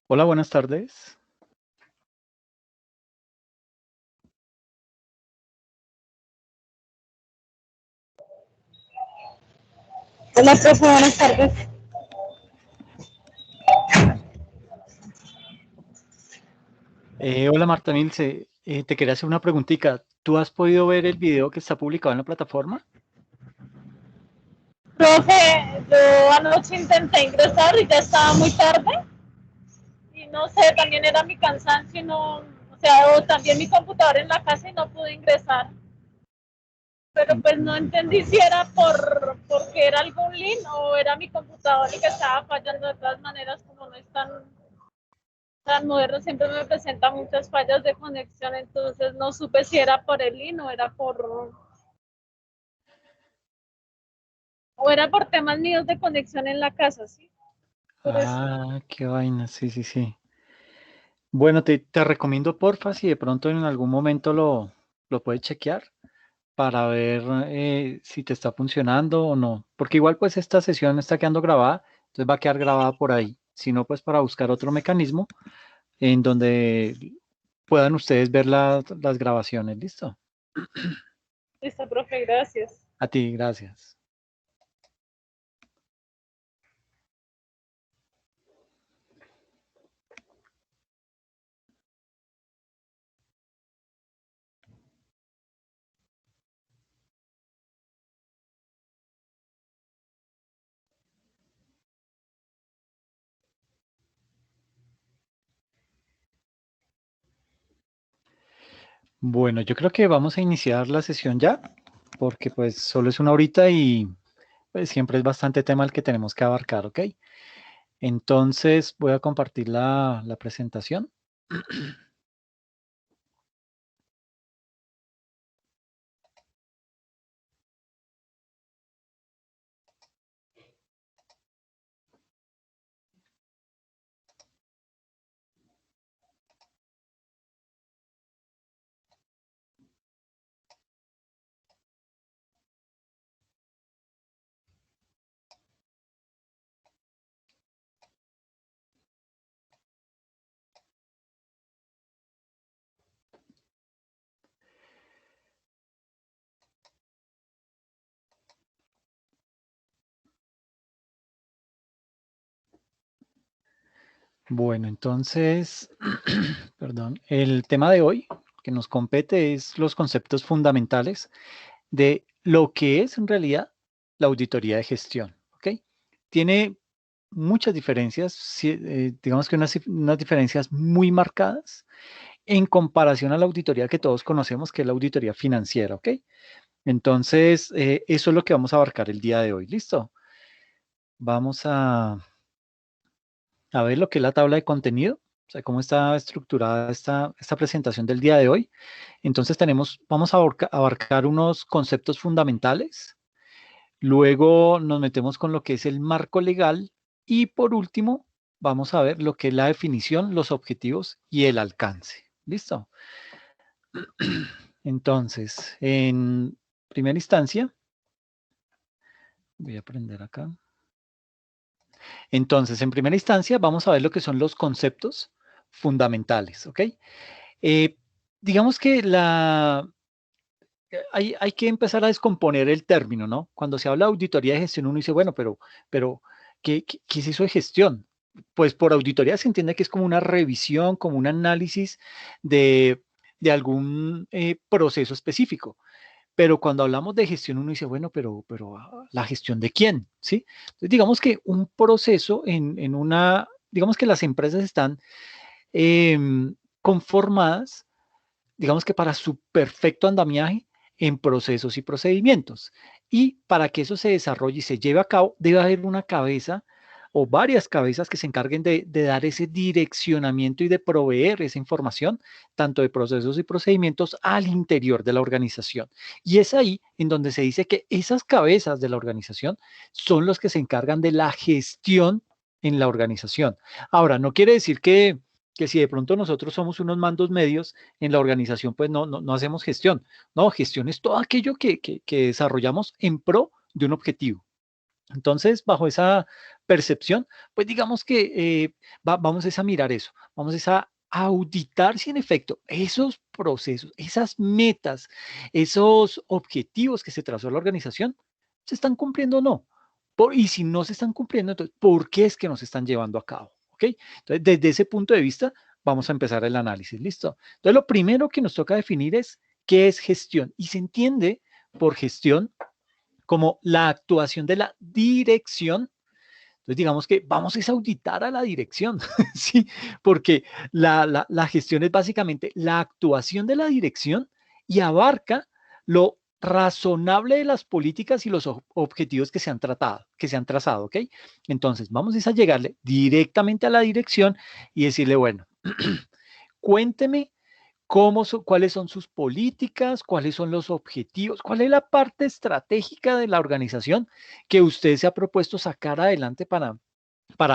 Hola, buenas tardes. Hola, profe, buenas tardes. Hola, Marta Milce. Te quería hacer una preguntita. ¿Tú has podido ver el video que está publicado en la plataforma? Profe, yo anoche intenté ingresar y ya estaba muy tarde y no sé, también era mi cansancio y no, o sea, o también mi computadora en la casa y no pude ingresar. Pero pues no entendí si era porque era algún link o era mi computadora el que estaba fallando. De todas maneras, como no es tan moderno, siempre me presenta muchas fallas de conexión, entonces no supe si era por el link o era por temas míos de conexión en la casa, ¿sí? Por eso. Ah, qué vaina, sí, sí, sí. Bueno, te recomiendo, porfa, si de pronto en algún momento lo puedes chequear para ver si te está funcionando o no. Porque igual pues esta sesión está quedando grabada, entonces va a quedar grabada por ahí. Si no, pues para buscar otro mecanismo en donde puedan ustedes ver las grabaciones. ¿Listo? Listo, profe, gracias. A ti, gracias. Bueno, yo creo que vamos a iniciar la sesión ya, porque pues solo es una horita y pues siempre es bastante tema el que tenemos que abarcar, ¿ok? Entonces voy a compartir la presentación. Bueno, entonces, perdón, el tema de hoy que nos compete es los conceptos fundamentales de lo que es en realidad la auditoría de gestión, ¿ok? Tiene muchas diferencias, digamos que unas diferencias muy marcadas en comparación a la auditoría que todos conocemos, que es la auditoría financiera, ¿ok? Entonces, eso es lo que vamos a abarcar el día de hoy. ¿Listo? Vamos a ver lo que es la tabla de contenido, o sea, cómo está estructurada esta presentación del día de hoy. Entonces, vamos a abarcar unos conceptos fundamentales. Luego nos metemos con lo que es el marco legal y por último, vamos a ver lo que es la definición, los objetivos y el alcance. ¿Listo? Entonces, en primera instancia, voy a aprender acá. Entonces, en primera instancia, vamos a ver lo que son los conceptos fundamentales, ¿ok? Eh, digamos que hay que empezar a descomponer el término, ¿no? Cuando se habla de auditoría de gestión, uno dice, bueno, pero ¿qué es eso de gestión? Pues por auditoría se entiende que es como una revisión, como un análisis de, de algún proceso específico. Pero cuando hablamos de gestión, uno dice, bueno, pero ¿la gestión de quién? ¿Sí? Entonces, digamos que un proceso digamos que las empresas están conformadas, digamos que para su perfecto andamiaje en procesos y procedimientos. Y para que eso se desarrolle y se lleve a cabo, debe haber una cabeza o varias cabezas que se encarguen de dar ese direccionamiento y de proveer esa información, tanto de procesos y procedimientos al interior de la organización. Y es ahí en donde se dice que esas cabezas de la organización son los que se encargan de la gestión en la organización. Ahora, no quiere decir que si de pronto nosotros somos unos mandos medios en la organización, pues no hacemos gestión. No, gestión es todo aquello que desarrollamos en pro de un objetivo. Entonces, bajo esa percepción, pues digamos que vamos a mirar eso, vamos a auditar si en efecto esos procesos, esas metas, esos objetivos que se trazó la organización, se están cumpliendo o no. Y si no se están cumpliendo, entonces, ¿por qué es que no se están llevando a cabo? ¿Ok? Entonces, desde ese punto de vista, vamos a empezar el análisis. ¿Listo? Entonces, lo primero que nos toca definir es qué es gestión. Y se entiende por gestión como la actuación de la dirección. Entonces, digamos que vamos a auditar a la dirección, ¿sí? Porque la gestión es básicamente la actuación de la dirección y abarca lo razonable de las políticas y los objetivos que se han tratado, que se han trazado, ¿ok? Entonces, vamos a llegarle directamente a la dirección y decirle, bueno, cuénteme cuáles son sus políticas, cuáles son los objetivos, cuál es la parte estratégica de la organización que usted se ha propuesto sacar adelante para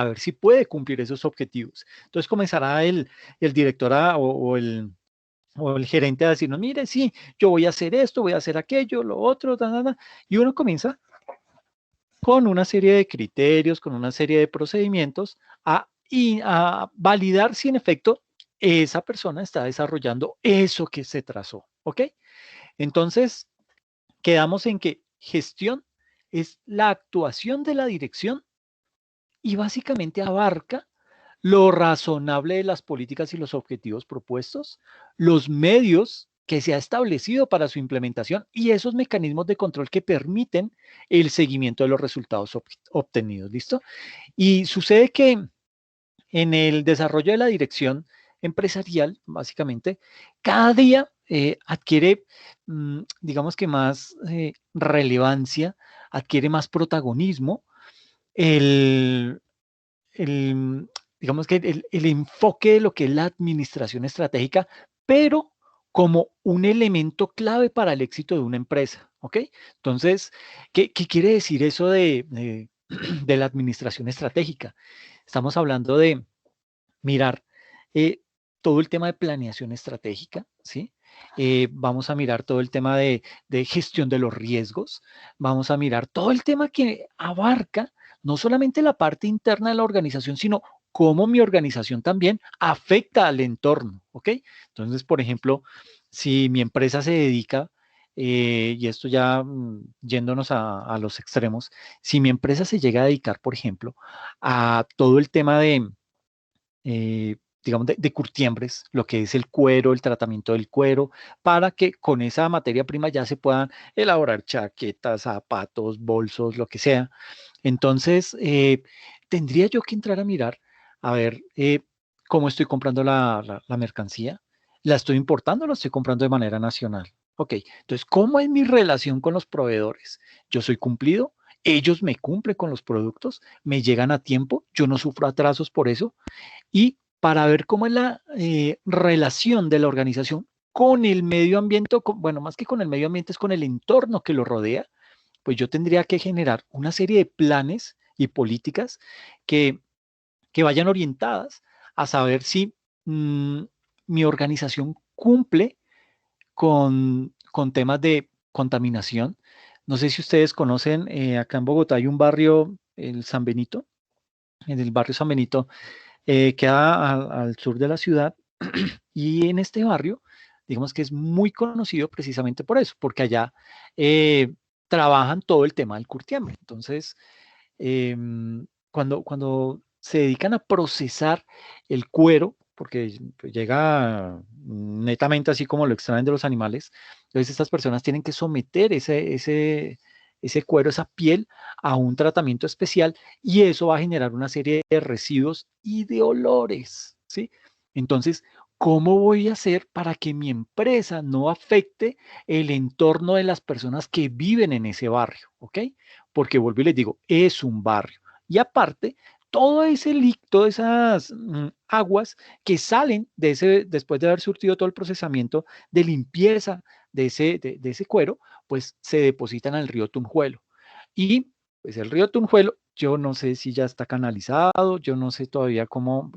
ver si puede cumplir esos objetivos. Entonces comenzará el director o el gerente a decirnos, mire, sí, yo voy a hacer esto, voy a hacer aquello, lo otro, y uno comienza con una serie de criterios, con una serie de procedimientos a validar si en efecto esa persona está desarrollando eso que se trazó, ¿ok? Entonces, quedamos en que gestión es la actuación de la dirección y básicamente abarca lo razonable de las políticas y los objetivos propuestos, los medios que se ha establecido para su implementación y esos mecanismos de control que permiten el seguimiento de los resultados obtenidos. ¿Listo? Y sucede que en el desarrollo de la dirección empresarial, básicamente, cada día adquiere, digamos que más relevancia, adquiere más protagonismo el, el, digamos que el enfoque de lo que es la administración estratégica, pero como un elemento clave para el éxito de una empresa, ¿ok? Entonces, ¿qué quiere decir eso de la administración estratégica? Estamos hablando de mirar eh, todo el tema de planeación estratégica, ¿sí? Vamos a mirar todo el tema de gestión de los riesgos, vamos a mirar todo el tema que abarca no solamente la parte interna de la organización, sino cómo mi organización también afecta al entorno, ¿ok? Entonces, por ejemplo, si mi empresa se dedica, y esto ya yéndonos a los extremos, si mi empresa se llega a dedicar, por ejemplo, a todo el tema digamos, de curtiembres, lo que es el cuero, el tratamiento del cuero, para que con esa materia prima ya se puedan elaborar chaquetas, zapatos, bolsos, lo que sea. Entonces, tendría yo que entrar a mirar, a ver cómo estoy comprando la mercancía. ¿La estoy importando o la estoy comprando de manera nacional? Ok, entonces, ¿cómo es mi relación con los proveedores? ¿Yo soy cumplido? ¿Ellos me cumplen con los productos? ¿Me llegan a tiempo? ¿Yo no sufro atrasos por eso? Y para ver cómo es la relación de la organización con el medio ambiente, bueno, más que con el medio ambiente, es con el entorno que lo rodea, pues yo tendría que generar una serie de planes y políticas que, que vayan orientadas a saber si mi organización cumple con temas de contaminación. No sé si ustedes conocen, acá en Bogotá hay un barrio, el San Benito, en el barrio San Benito queda al sur de la ciudad y en este barrio, digamos que es muy conocido precisamente por eso, porque allá trabajan todo el tema del curtiembre. Entonces, cuando se dedican a procesar el cuero, porque pues, llega netamente así como lo extraen de los animales, entonces estas personas tienen que someter ese cuero, esa piel, a un tratamiento especial y eso va a generar una serie de residuos y de olores, ¿sí? Entonces, ¿cómo voy a hacer para que mi empresa no afecte el entorno de las personas que viven en ese barrio? ¿Ok? Porque vuelvo y les digo, es un barrio. Y aparte, todo ese líquido, todas esas aguas que salen después de haber surtido todo el procesamiento de limpieza de ese cuero, pues se depositan al río Tunjuelo. Y pues el río Tunjuelo, yo no sé si ya está canalizado, yo no sé todavía cómo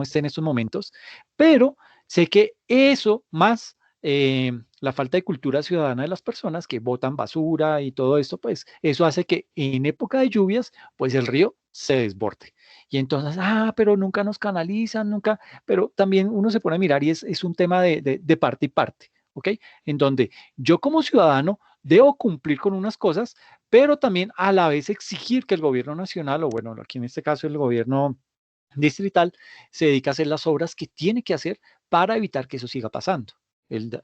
está en estos momentos, pero sé que eso más la falta de cultura ciudadana de las personas que botan basura y todo esto, pues eso hace que en época de lluvias, pues el río se desborde. Y entonces, pero nunca nos canalizan, nunca, pero también uno se pone a mirar y es un tema de parte y parte, ¿ok? En donde yo como ciudadano debo cumplir con unas cosas, pero también a la vez exigir que el gobierno nacional, o bueno, aquí en este caso el gobierno distrital, se dedica a hacer las obras que tiene que hacer para evitar que eso siga pasando.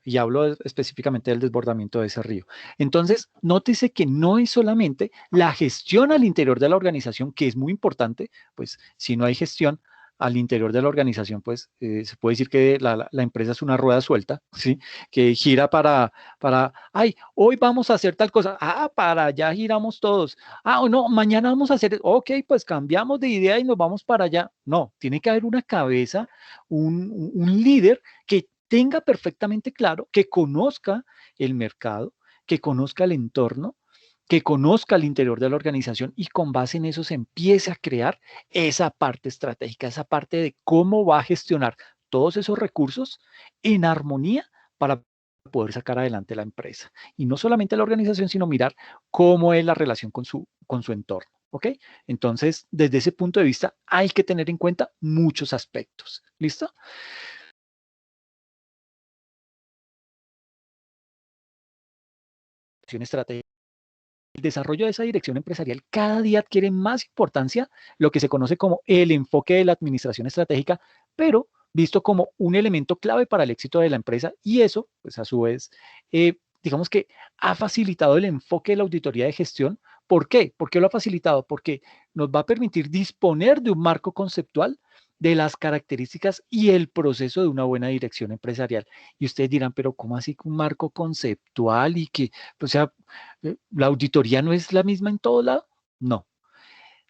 Y hablo específicamente del desbordamiento de ese río. Entonces, nótese que no es solamente la gestión al interior de la organización, que es muy importante, pues si no hay gestión al interior de la organización, pues se puede decir que la empresa es una rueda suelta, ¿sí? Que gira ay, hoy vamos a hacer tal cosa, para allá giramos todos, o no, mañana vamos a hacer, ok, pues cambiamos de idea y nos vamos para allá. No, tiene que haber una cabeza, un líder que tenga perfectamente claro, que conozca el mercado, que conozca el entorno, que conozca el interior de la organización y con base en eso se empiece a crear esa parte estratégica, esa parte de cómo va a gestionar todos esos recursos en armonía para poder sacar adelante la empresa. Y no solamente la organización, sino mirar cómo es la relación con su entorno. ¿Ok? Entonces, desde ese punto de vista, hay que tener en cuenta muchos aspectos. ¿Listo? Estratégica. El desarrollo de esa dirección empresarial cada día adquiere más importancia, lo que se conoce como el enfoque de la administración estratégica, pero visto como un elemento clave para el éxito de la empresa y eso, pues a su vez, digamos que ha facilitado el enfoque de la auditoría de gestión. ¿Por qué? ¿Por qué lo ha facilitado? Porque nos va a permitir disponer de un marco conceptual de las características y el proceso de una buena dirección empresarial. Y ustedes dirán, pero ¿cómo así que un marco conceptual y que, o sea, la auditoría no es la misma en todo lado? No.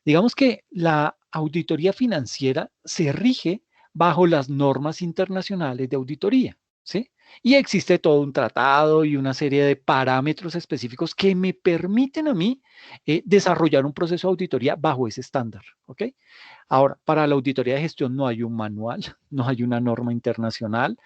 Digamos que la auditoría financiera se rige bajo las normas internacionales de auditoría, ¿sí? Y existe todo un tratado y una serie de parámetros específicos que me permiten a mí desarrollar un proceso de auditoría bajo ese estándar, ¿ok? Ahora, para la auditoría de gestión no hay un manual, no hay una norma internacional.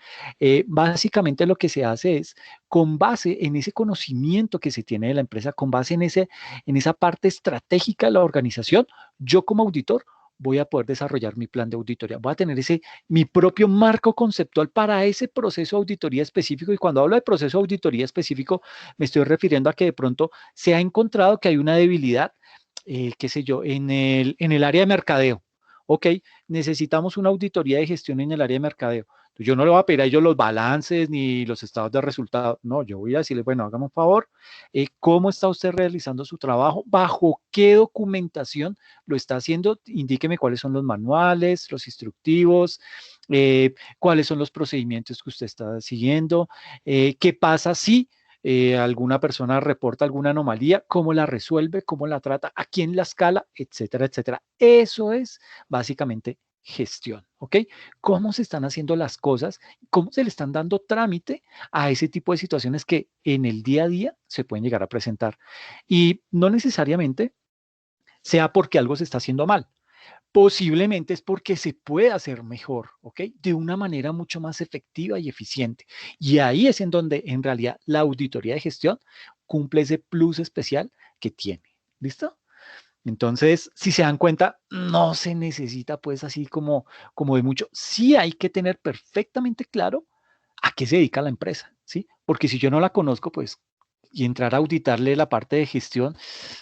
Básicamente lo que se hace es, con base en ese conocimiento que se tiene de la empresa, con base en esa parte estratégica de la organización, yo como auditor voy a poder desarrollar mi plan de auditoría. Voy a tener mi propio marco conceptual para ese proceso de auditoría específico. Y cuando hablo de proceso de auditoría específico, me estoy refiriendo a que de pronto se ha encontrado que hay una debilidad, qué sé yo, en el área de mercadeo. Ok, necesitamos una auditoría de gestión en el área de mercadeo. Yo no le voy a pedir a ellos los balances ni los estados de resultados. No, yo voy a decirles, bueno, hágame un favor, ¿cómo está usted realizando su trabajo? ¿Bajo qué documentación lo está haciendo? Indíqueme cuáles son los manuales, los instructivos, cuáles son los procedimientos que usted está siguiendo, qué pasa si alguna persona reporta alguna anomalía, cómo la resuelve, cómo la trata, a quién la escala, etcétera, etcétera. Eso es básicamente gestión, ¿ok? Cómo se están haciendo las cosas, cómo se le están dando trámite a ese tipo de situaciones que en el día a día se pueden llegar a presentar. Y no necesariamente sea porque algo se está haciendo mal. Posiblemente es porque se puede hacer mejor, ¿ok? De una manera mucho más efectiva y eficiente. Y ahí es en donde en realidad la auditoría de gestión cumple ese plus especial que tiene. ¿Listo? Entonces, si se dan cuenta, no se necesita pues así como de mucho. Sí hay que tener perfectamente claro a qué se dedica la empresa, ¿sí? Porque si yo no la conozco, pues, y entrar a auditarle la parte de gestión,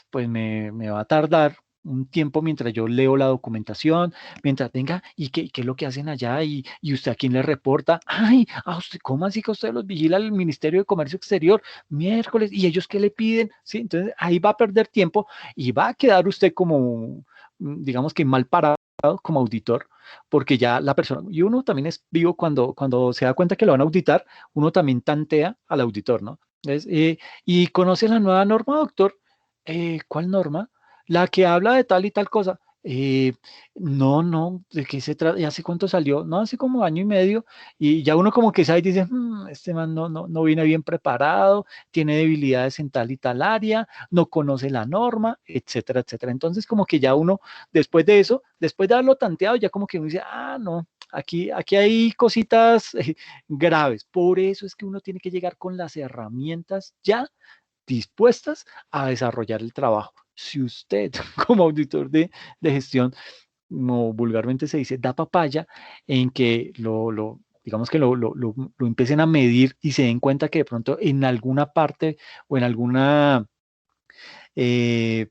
pues me va a tardar un tiempo mientras yo leo la documentación, mientras venga, ¿y qué es lo que hacen allá? ¿Y usted a quién le reporta? Ay, ¿a usted cómo así que usted los vigila el Ministerio de Comercio Exterior? Miércoles, ¿y ellos qué le piden? Sí, entonces ahí va a perder tiempo y va a quedar usted como, digamos que mal parado como auditor, porque ya la persona, y uno también es vivo cuando se da cuenta que lo van a auditar, uno también tantea al auditor, ¿no? Entonces, y conoce la nueva norma, doctor. ¿Cuál norma? La que habla de tal y tal cosa. No, no, ¿de qué se trata? ¿Y hace cuánto salió? No, hace como año y medio. Y ya uno como que sabe y dice, este man no viene bien preparado, tiene debilidades en tal y tal área, no conoce la norma, etcétera, etcétera. Entonces como que ya uno, después de eso, después de haberlo tanteado, ya como que uno dice, no, aquí hay cositas graves. Por eso es que uno tiene que llegar con las herramientas ya dispuestas a desarrollar el trabajo. Si usted, como auditor de gestión, como vulgarmente se dice, da papaya, en que digamos que lo empiecen a medir y se den cuenta que de pronto en alguna parte o en alguna eh,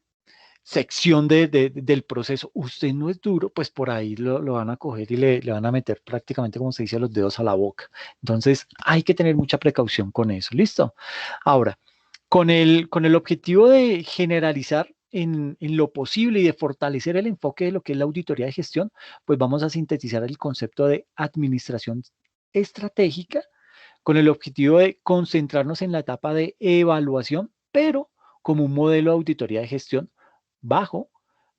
sección del proceso, usted no es duro, pues por ahí lo van a coger y le van a meter prácticamente, como se dice, los dedos a la boca. Entonces, hay que tener mucha precaución con eso. ¿Listo? Ahora, con el objetivo de generalizar en lo posible y de fortalecer el enfoque de lo que es la auditoría de gestión, pues vamos a sintetizar el concepto de administración estratégica con el objetivo de concentrarnos en la etapa de evaluación, pero como un modelo de auditoría de gestión bajo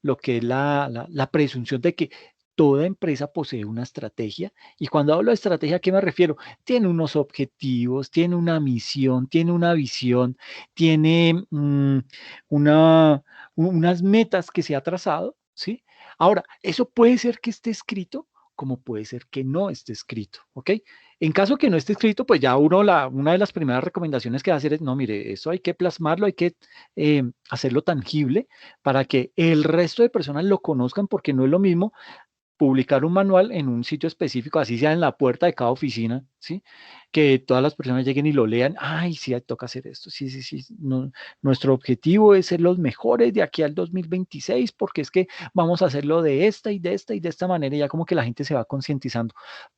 lo que es la presunción de que toda empresa posee una estrategia. Y cuando hablo de estrategia, ¿a qué me refiero? Tiene unos objetivos, tiene una misión, tiene una visión, tiene unas metas que se ha trazado, ¿sí? Ahora, eso puede ser que esté escrito, como puede ser que no esté escrito, ¿ok? En caso que no esté escrito, pues ya una de las primeras recomendaciones que va a hacer es, no, mire, eso hay que plasmarlo, hay que hacerlo tangible para que el resto de personas lo conozcan, porque no es lo mismo publicar un manual en un sitio específico, así sea en la puerta de cada oficina, ¿sí? Que todas las personas lleguen y lo lean, ay, sí, toca hacer esto, sí, sí, sí, nuestro objetivo es ser los mejores de aquí al 2026, porque es que vamos a hacerlo de esta y de esta y de esta manera, y ya como que la gente se va concientizando.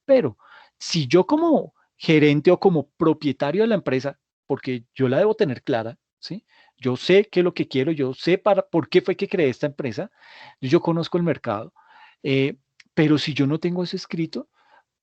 Pero si yo como gerente o como propietario de la empresa, porque yo la debo tener clara, ¿sí? Yo sé qué es lo que quiero, yo sé por qué fue que creé esta empresa, yo conozco el mercado. eh, pero si yo no tengo eso escrito,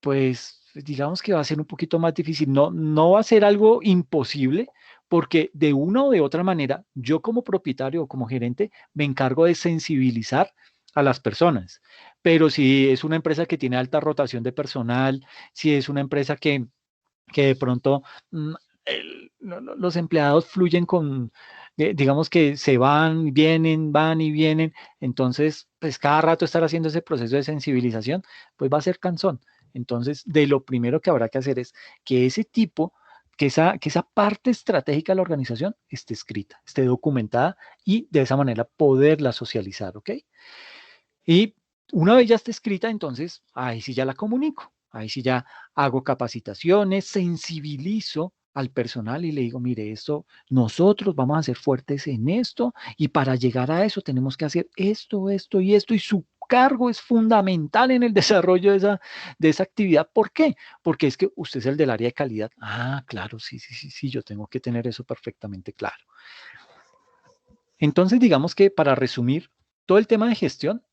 pues digamos que va a ser un poquito más difícil. No, no va a ser algo imposible, porque de una o de otra manera, yo como propietario o como gerente me encargo de sensibilizar a las personas. Pero si es una empresa que tiene alta rotación de personal, si es una empresa que de pronto mm, los empleados fluyen digamos que se van y vienen, entonces, pues cada rato estar haciendo ese proceso de sensibilización, pues va a ser cansón. Entonces, de lo primero que habrá que hacer es que que esa parte estratégica de la organización esté escrita, esté documentada y de esa manera poderla socializar, ¿ok? Y una vez ya esté escrita, entonces ahí sí ya la comunico, ahí sí ya hago capacitaciones, sensibilizo al personal y le digo, mire, esto, nosotros vamos a ser fuertes en esto y para llegar a eso tenemos que hacer esto, esto y esto y su cargo es fundamental en el desarrollo de esa actividad. ¿Por qué? Porque es que usted es el del área de calidad. Ah, claro, sí, sí, sí, sí, yo tengo que tener eso perfectamente claro. Entonces, digamos que para resumir, todo el tema de gestión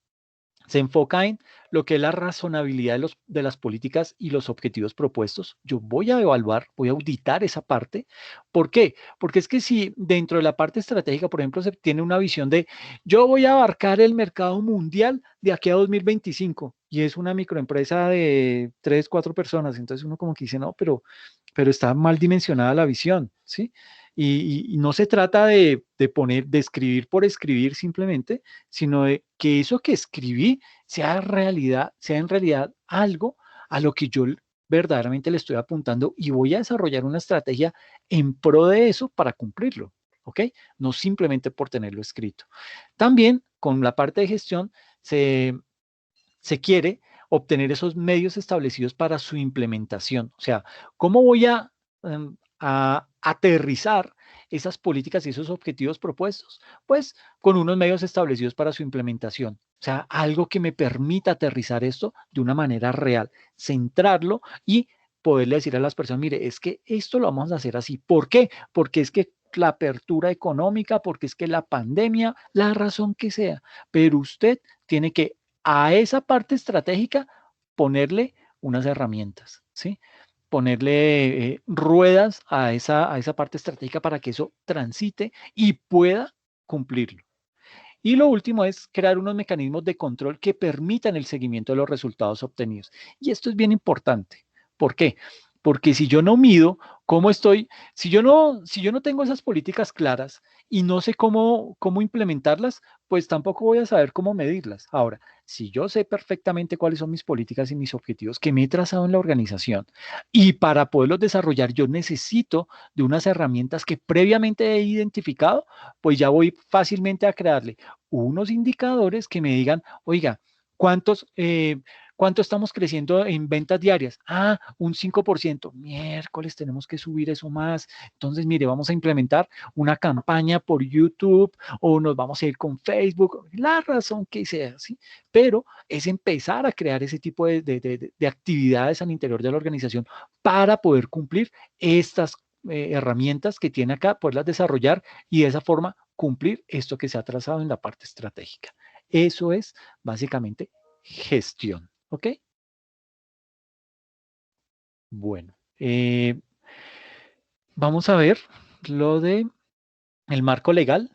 se enfoca en lo que es la razonabilidad de las políticas y los objetivos propuestos. Yo voy a evaluar, voy a auditar esa parte. ¿Por qué? Porque es que si dentro de la parte estratégica, por ejemplo, se tiene una visión de yo voy a abarcar el mercado mundial de aquí a 2025 y es una microempresa de 3, 4 personas, entonces uno como que dice, no, pero está mal dimensionada la visión, ¿sí? Y no se trata de escribir por escribir simplemente, sino de que eso que escribí sea en realidad algo a lo que yo verdaderamente le estoy apuntando y voy a desarrollar una estrategia en pro de eso para cumplirlo, ¿ok? No simplemente por tenerlo escrito. También con la parte de gestión se quiere obtener esos medios establecidos para su implementación. O sea, ¿cómo voy a aterrizar esas políticas y esos objetivos propuestos? Pues con unos medios establecidos para su implementación. O sea, algo que me permita aterrizar esto de una manera real, centrarlo y poderle decir a las personas, mire, es que esto lo vamos a hacer así. ¿Por qué? Porque es que la apertura económica, porque es que la pandemia, la razón que sea, pero usted tiene que a esa parte estratégica ponerle unas herramientas, ¿sí? Ponerle ruedas a esa parte estratégica para que eso transite y pueda cumplirlo. Y lo último es crear unos mecanismos de control que permitan el seguimiento de los resultados obtenidos. Y esto es bien importante. ¿Por qué? Porque si yo no mido cómo estoy, si yo no tengo esas políticas claras y no sé cómo implementarlas, pues tampoco voy a saber cómo medirlas. Ahora, si yo sé perfectamente cuáles son mis políticas y mis objetivos que me he trazado en la organización y para poderlos desarrollar yo necesito de unas herramientas que previamente he identificado, pues ya voy fácilmente a crearle unos indicadores que me digan, oiga, ¿cuántos, ¿cuánto estamos creciendo en ventas diarias? Ah, un 5%. Miércoles, tenemos que subir eso más. Entonces, mire, vamos a implementar una campaña por YouTube o nos vamos a ir con Facebook, la razón que sea, ¿sí? Pero es empezar a crear ese tipo de actividades al interior de la organización para poder cumplir estas herramientas que tiene acá, poderlas desarrollar y de esa forma cumplir esto que se ha trazado en la parte estratégica. Eso es básicamente gestión. ¿Ok? Bueno, vamos a ver lo de el marco legal.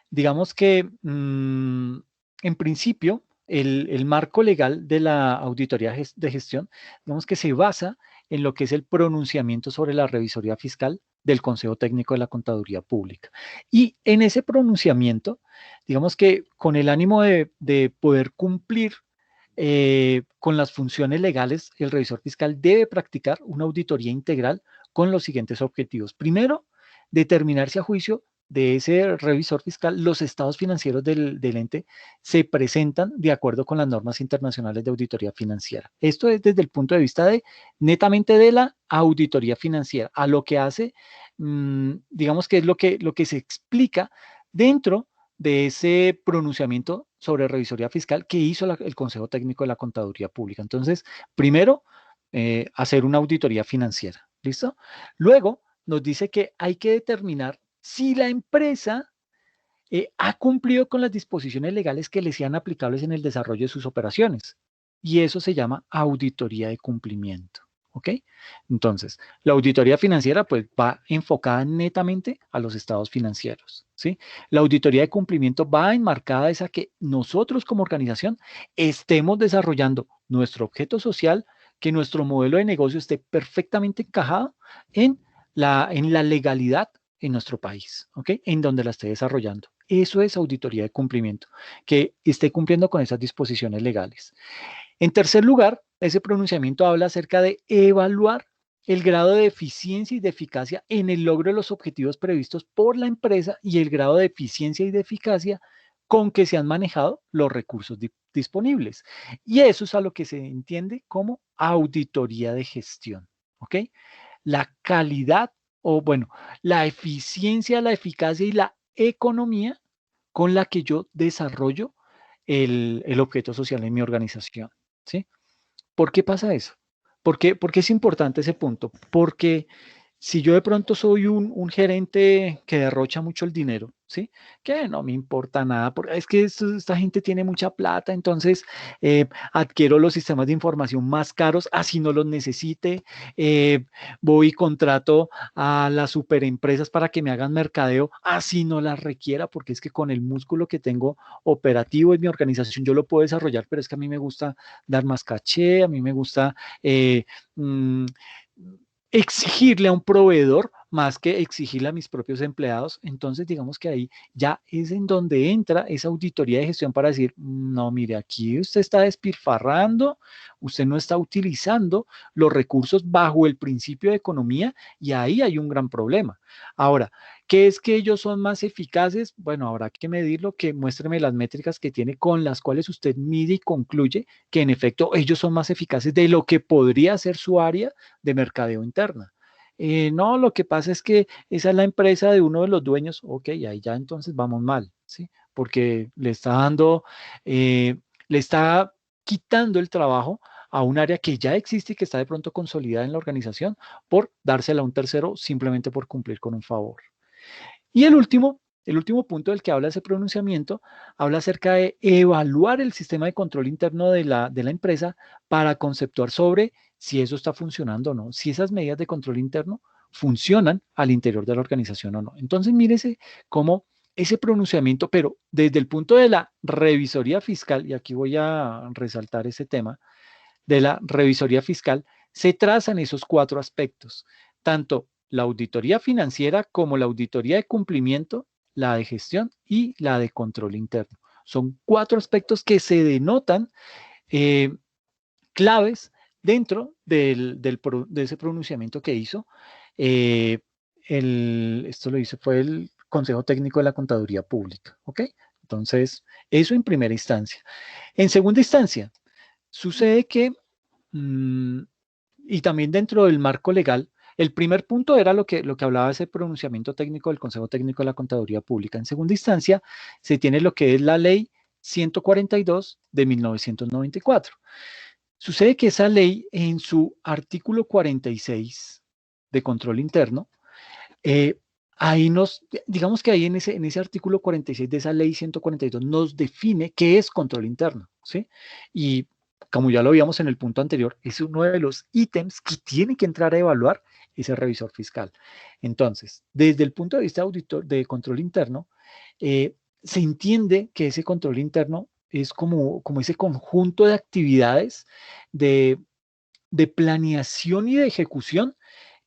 Digamos que en principio el marco legal de la auditoría de gestión, digamos que se basa en lo que es el pronunciamiento sobre la revisoría fiscal del Consejo Técnico de la Contaduría Pública. Y en ese pronunciamiento, digamos que con el ánimo de poder cumplir con las funciones legales, el revisor fiscal debe practicar una auditoría integral con los siguientes objetivos. Primero, determinar si a juicio de ese revisor fiscal los estados financieros del ente se presentan de acuerdo con las normas internacionales de auditoría financiera. Esto es desde el punto de vista de netamente de la auditoría financiera, a lo que hace, digamos que es lo que se explica dentro de ese pronunciamiento sobre revisoría fiscal que hizo el Consejo Técnico de la Contaduría Pública. Entonces, primero, hacer una auditoría financiera. ¿Listo? Luego, nos dice que hay que determinar si la empresa ha cumplido con las disposiciones legales que le sean aplicables en el desarrollo de sus operaciones. Y eso se llama auditoría de cumplimiento. ¿Ok? Entonces, la auditoría financiera pues va enfocada netamente a los estados financieros, ¿sí? La auditoría de cumplimiento va enmarcada a que nosotros como organización estemos desarrollando nuestro objeto social, que nuestro modelo de negocio esté perfectamente encajado en la legalidad en nuestro país, ¿ok? En donde la esté desarrollando. Eso es auditoría de cumplimiento, que esté cumpliendo con esas disposiciones legales. En tercer lugar, ese pronunciamiento habla acerca de evaluar el grado de eficiencia y de eficacia en el logro de los objetivos previstos por la empresa y el grado de eficiencia y de eficacia con que se han manejado los recursos disponibles. Y eso es a lo que se entiende como auditoría de gestión. ¿Ok? La calidad o bueno, la eficiencia, la eficacia y la economía con la que yo desarrollo el objeto social en mi organización. ¿Sí? ¿Por qué pasa eso? ¿Por qué es importante ese punto? Porque si yo de pronto soy un gerente que derrocha mucho el dinero, ¿sí? Que no me importa nada, porque es que esta gente tiene mucha plata, entonces adquiero los sistemas de información más caros, así no los necesite, voy y contrato a las superempresas para que me hagan mercadeo, así no las requiera, porque es que con el músculo que tengo operativo en mi organización yo lo puedo desarrollar, pero es que a mí me gusta dar más caché, a mí me gusta mm, exigirle a un proveedor más que exigirle a mis propios empleados. Entonces, digamos que ahí ya es en donde entra esa auditoría de gestión para decir, no, mire, aquí usted está despilfarrando, usted no está utilizando los recursos bajo el principio de economía y ahí hay un gran problema. Ahora, ¿qué es que ellos son más eficaces? Bueno, habrá que medirlo, que muéstreme las métricas que tiene con las cuales usted mide y concluye que en efecto ellos son más eficaces de lo que podría ser su área de mercadeo interna. No, lo que pasa es que esa es la empresa de uno de los dueños, ok, ahí ya entonces vamos mal, ¿sí? Porque le está quitando el trabajo a un área que ya existe y que está de pronto consolidada en la organización por dársela a un tercero simplemente por cumplir con un favor. Y el último punto del que habla ese pronunciamiento, habla acerca de evaluar el sistema de control interno de la empresa para conceptuar sobre si eso está funcionando o no, si esas medidas de control interno funcionan al interior de la organización o no. Entonces, mírese cómo ese pronunciamiento, pero desde el punto de la revisoría fiscal, y aquí voy a resaltar ese tema, de la revisoría fiscal, se trazan esos 4 aspectos, tanto la auditoría financiera como la auditoría de cumplimiento, la de gestión y la de control interno. Son 4 aspectos que se denotan claves dentro de ese pronunciamiento que hizo. Esto lo hizo, fue el Consejo Técnico de la Contaduría Pública, ¿ok? Entonces, eso en primera instancia. En segunda instancia, sucede que, y también dentro del marco legal, el primer punto era lo que hablaba ese pronunciamiento técnico del Consejo Técnico de la Contaduría Pública. En segunda instancia, se tiene lo que es la Ley 142 de 1994. Sucede que esa ley, en su artículo 46 de control interno, ahí digamos que ahí en ese artículo 46 de esa ley 142 nos define qué es control interno, ¿sí? Y como ya lo vimos en el punto anterior, es uno de los ítems que tiene que entrar a evaluar ese revisor fiscal. Entonces, desde el punto de vista auditor de control interno, se entiende que ese control interno es como ese conjunto de actividades de, de planeación y de ejecución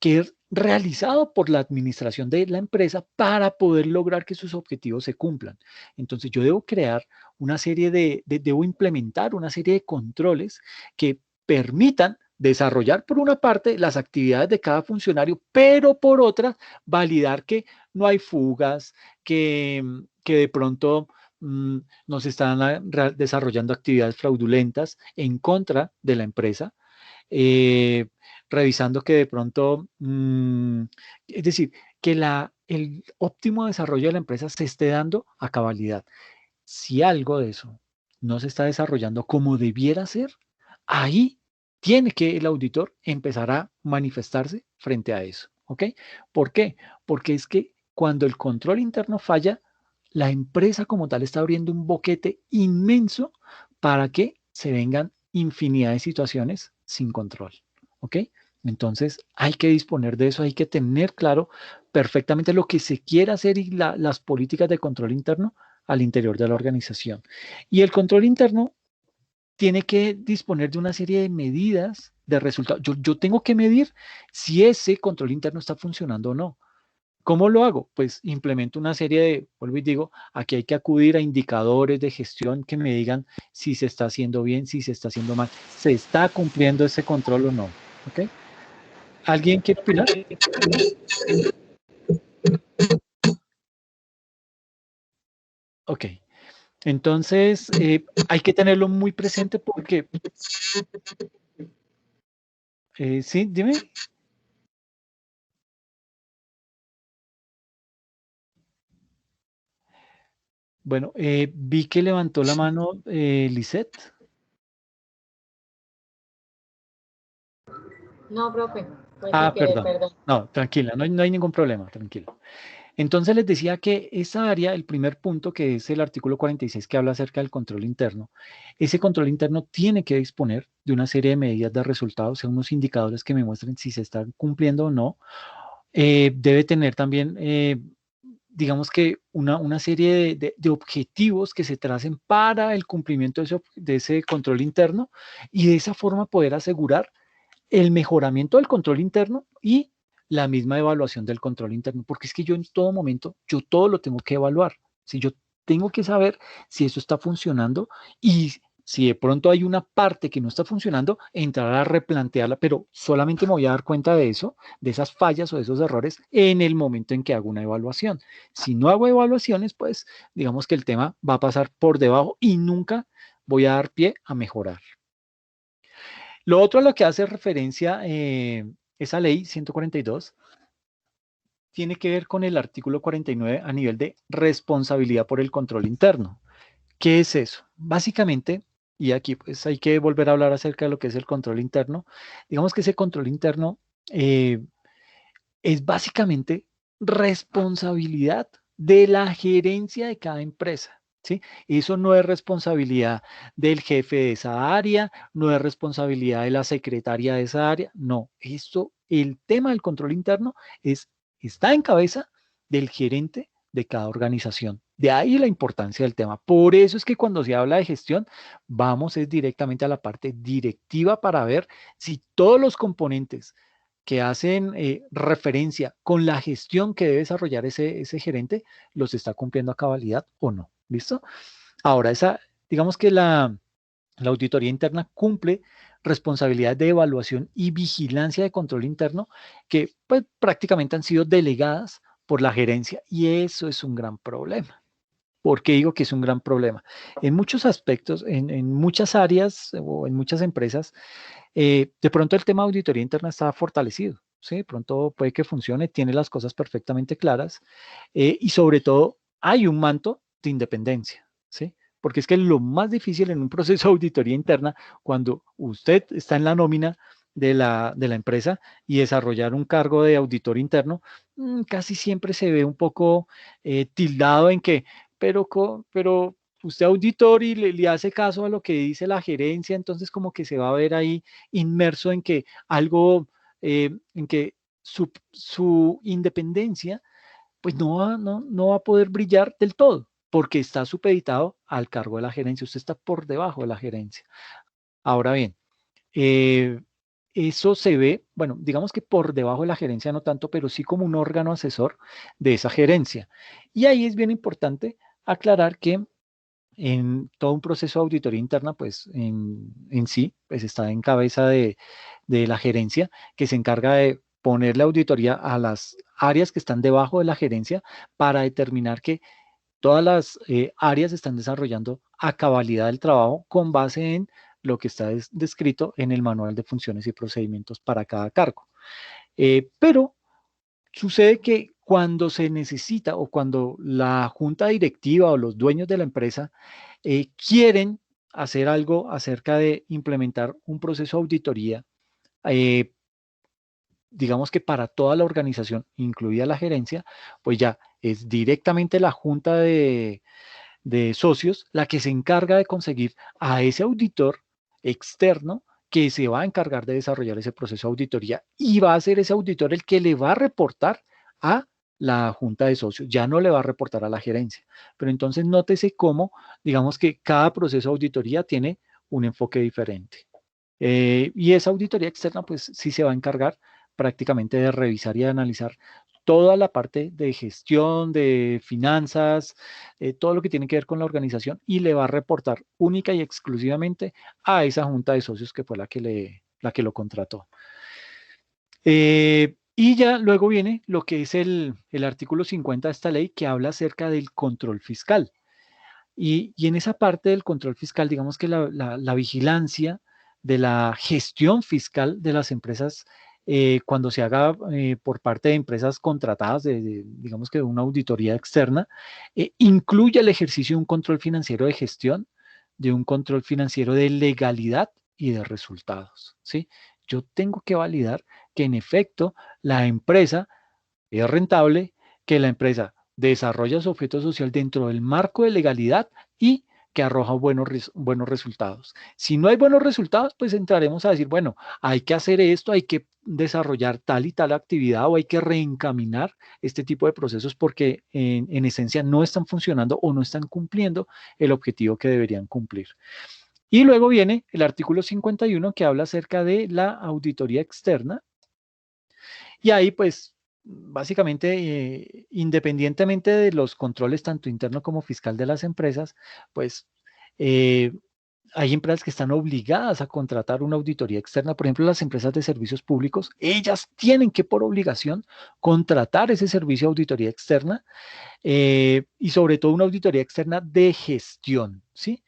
que es realizado por la administración de la empresa para poder lograr que sus objetivos se cumplan. Entonces yo debo crear una serie debo implementar una serie de controles que permitan desarrollar por una parte las actividades de cada funcionario, pero por otra validar que no hay fugas, que de pronto no se están desarrollando actividades fraudulentas en contra de la empresa, eh, revisando que de pronto, es decir, que el óptimo desarrollo de la empresa se esté dando a cabalidad. Si algo de eso no se está desarrollando como debiera ser, ahí tiene que el auditor empezar a manifestarse frente a eso. ¿Ok? ¿Por qué? Porque es que cuando el control interno falla, la empresa como tal está abriendo un boquete inmenso para que se vengan infinidad de situaciones sin control. ¿Ok? Entonces hay que disponer de eso, hay que tener claro perfectamente lo que se quiere hacer y las políticas de control interno al interior de la organización. Y el control interno tiene que disponer de una serie de medidas de resultados. Yo tengo que medir si ese control interno está funcionando o no. ¿Cómo lo hago? Pues implemento una serie vuelvo y digo, aquí hay que acudir a indicadores de gestión que me digan si se está haciendo bien, si se está haciendo mal, se está cumpliendo ese control o no. ¿Ok? ¿Alguien quiere opinar? Ok. Entonces, hay que tenerlo muy presente porque, sí, dime. Bueno, vi que levantó la mano Lisette. No, profe, pues sí Ah, que, perdón. perdón. No, tranquila, no hay ningún problema, tranquilo. Entonces les decía que esa área, el primer punto, que es el artículo 46 que habla acerca del control interno, ese control interno tiene que disponer de una serie de medidas de resultados, o sea, unos indicadores que me muestren si se están cumpliendo o no. Debe tener también, digamos que una serie de objetivos que se tracen para el cumplimiento de ese control interno y de esa forma poder asegurar el mejoramiento del control interno y la misma evaluación del control interno, porque es que yo en todo momento, yo todo lo tengo que evaluar. Si yo tengo que saber si eso está funcionando y si de pronto hay una parte que no está funcionando, entrar a replantearla, pero solamente me voy a dar cuenta de eso, de esas fallas o de esos errores en el momento en que hago una evaluación. Si no hago evaluaciones, pues digamos que el tema va a pasar por debajo y nunca voy a dar pie a mejorar. Lo otro a lo que hace referencia esa ley 142 tiene que ver con el artículo 49 a nivel de responsabilidad por el control interno. ¿Qué es eso? Básicamente, y aquí pues hay que volver a hablar acerca de lo que es el control interno. Digamos que ese control interno eh, es básicamente responsabilidad de la gerencia de cada empresa. ¿Sí? Eso no es responsabilidad del jefe de esa área, no es responsabilidad de la secretaria de esa área, no. El tema del control interno está en cabeza del gerente de cada organización. De ahí la importancia del tema. Por eso es que cuando se habla de gestión, vamos es directamente a la parte directiva para ver si todos los componentes que hacen referencia con la gestión que debe desarrollar ese gerente los está cumpliendo a cabalidad o no. ¿Listo? Ahora, digamos que la auditoría interna cumple responsabilidades de evaluación y vigilancia de control interno que pues, prácticamente han sido delegadas por la gerencia y eso es un gran problema. ¿Por qué digo que es un gran problema? En muchos aspectos, en muchas áreas o en muchas empresas, de pronto el tema de auditoría interna está fortalecido. ¿Sí? De pronto puede que funcione, tiene las cosas perfectamente claras y sobre todo hay un manto de independencia. ¿Sí? Porque es que lo más difícil en un proceso de auditoría interna, cuando usted está en la nómina de la empresa y desarrollar un cargo de auditor interno, casi siempre se ve un poco tildado en que, pero usted auditor y le hace caso a lo que dice la gerencia, entonces como que se va a ver ahí inmerso en que algo, en que su independencia pues no va a poder brillar del todo, porque está supeditado al cargo de la gerencia. Usted está por debajo de la gerencia. Ahora bien, eh, eso se ve, bueno, digamos que por debajo de la gerencia no tanto, pero sí como un órgano asesor de esa gerencia. Y ahí es bien importante aclarar que en todo un proceso de auditoría interna, pues en sí, pues está en cabeza de la gerencia que se encarga de ponerle auditoría a las áreas que están debajo de la gerencia para determinar que todas las áreas están desarrollando a cabalidad el trabajo con base en lo que está descrito en el manual de funciones y procedimientos para cada cargo. Pero sucede que cuando se necesita o cuando la junta directiva o los dueños de la empresa quieren hacer algo acerca de implementar un proceso de auditoría, eh, digamos que para toda la organización, incluida la gerencia, pues ya es directamente la junta de socios la que se encarga de conseguir a ese auditor externo que se va a encargar de desarrollar ese proceso de auditoría y va a ser ese auditor el que le va a reportar a la junta de socios, ya no le va a reportar a la gerencia. Pero entonces nótese cómo, digamos que cada proceso de auditoría tiene un enfoque diferente. Y esa auditoría externa, pues sí se va a encargar prácticamente de revisar y de analizar toda la parte de gestión, de finanzas, todo lo que tiene que ver con la organización y le va a reportar única y exclusivamente a esa junta de socios que fue la que lo contrató. Y ya luego viene lo que es el artículo 50 de esta ley que habla acerca del control fiscal. Y en esa parte del control fiscal, digamos que la vigilancia de la gestión fiscal de las empresas, cuando se haga por parte de empresas contratadas, digamos que de una auditoría externa, incluye el ejercicio de un control financiero de gestión, de un control financiero de legalidad y de resultados, ¿sí? Yo tengo que validar que en efecto la empresa es rentable, que la empresa desarrolla su objeto social dentro del marco de legalidad y que arroja buenos resultados. Si no hay buenos resultados, pues entraremos a decir, bueno, hay que hacer esto, hay que desarrollar tal y tal actividad o hay que reencaminar este tipo de procesos porque en esencia no están funcionando o no están cumpliendo el objetivo que deberían cumplir. Y luego viene el artículo 51 que habla acerca de la auditoría externa y ahí, pues, básicamente, independientemente de los controles tanto interno como fiscal de las empresas, pues, eh, hay empresas que están obligadas a contratar una auditoría externa. Por ejemplo, las empresas de servicios públicos, ellas tienen que, por obligación, contratar ese servicio de auditoría externa y sobre todo una auditoría externa de gestión, ¿sí?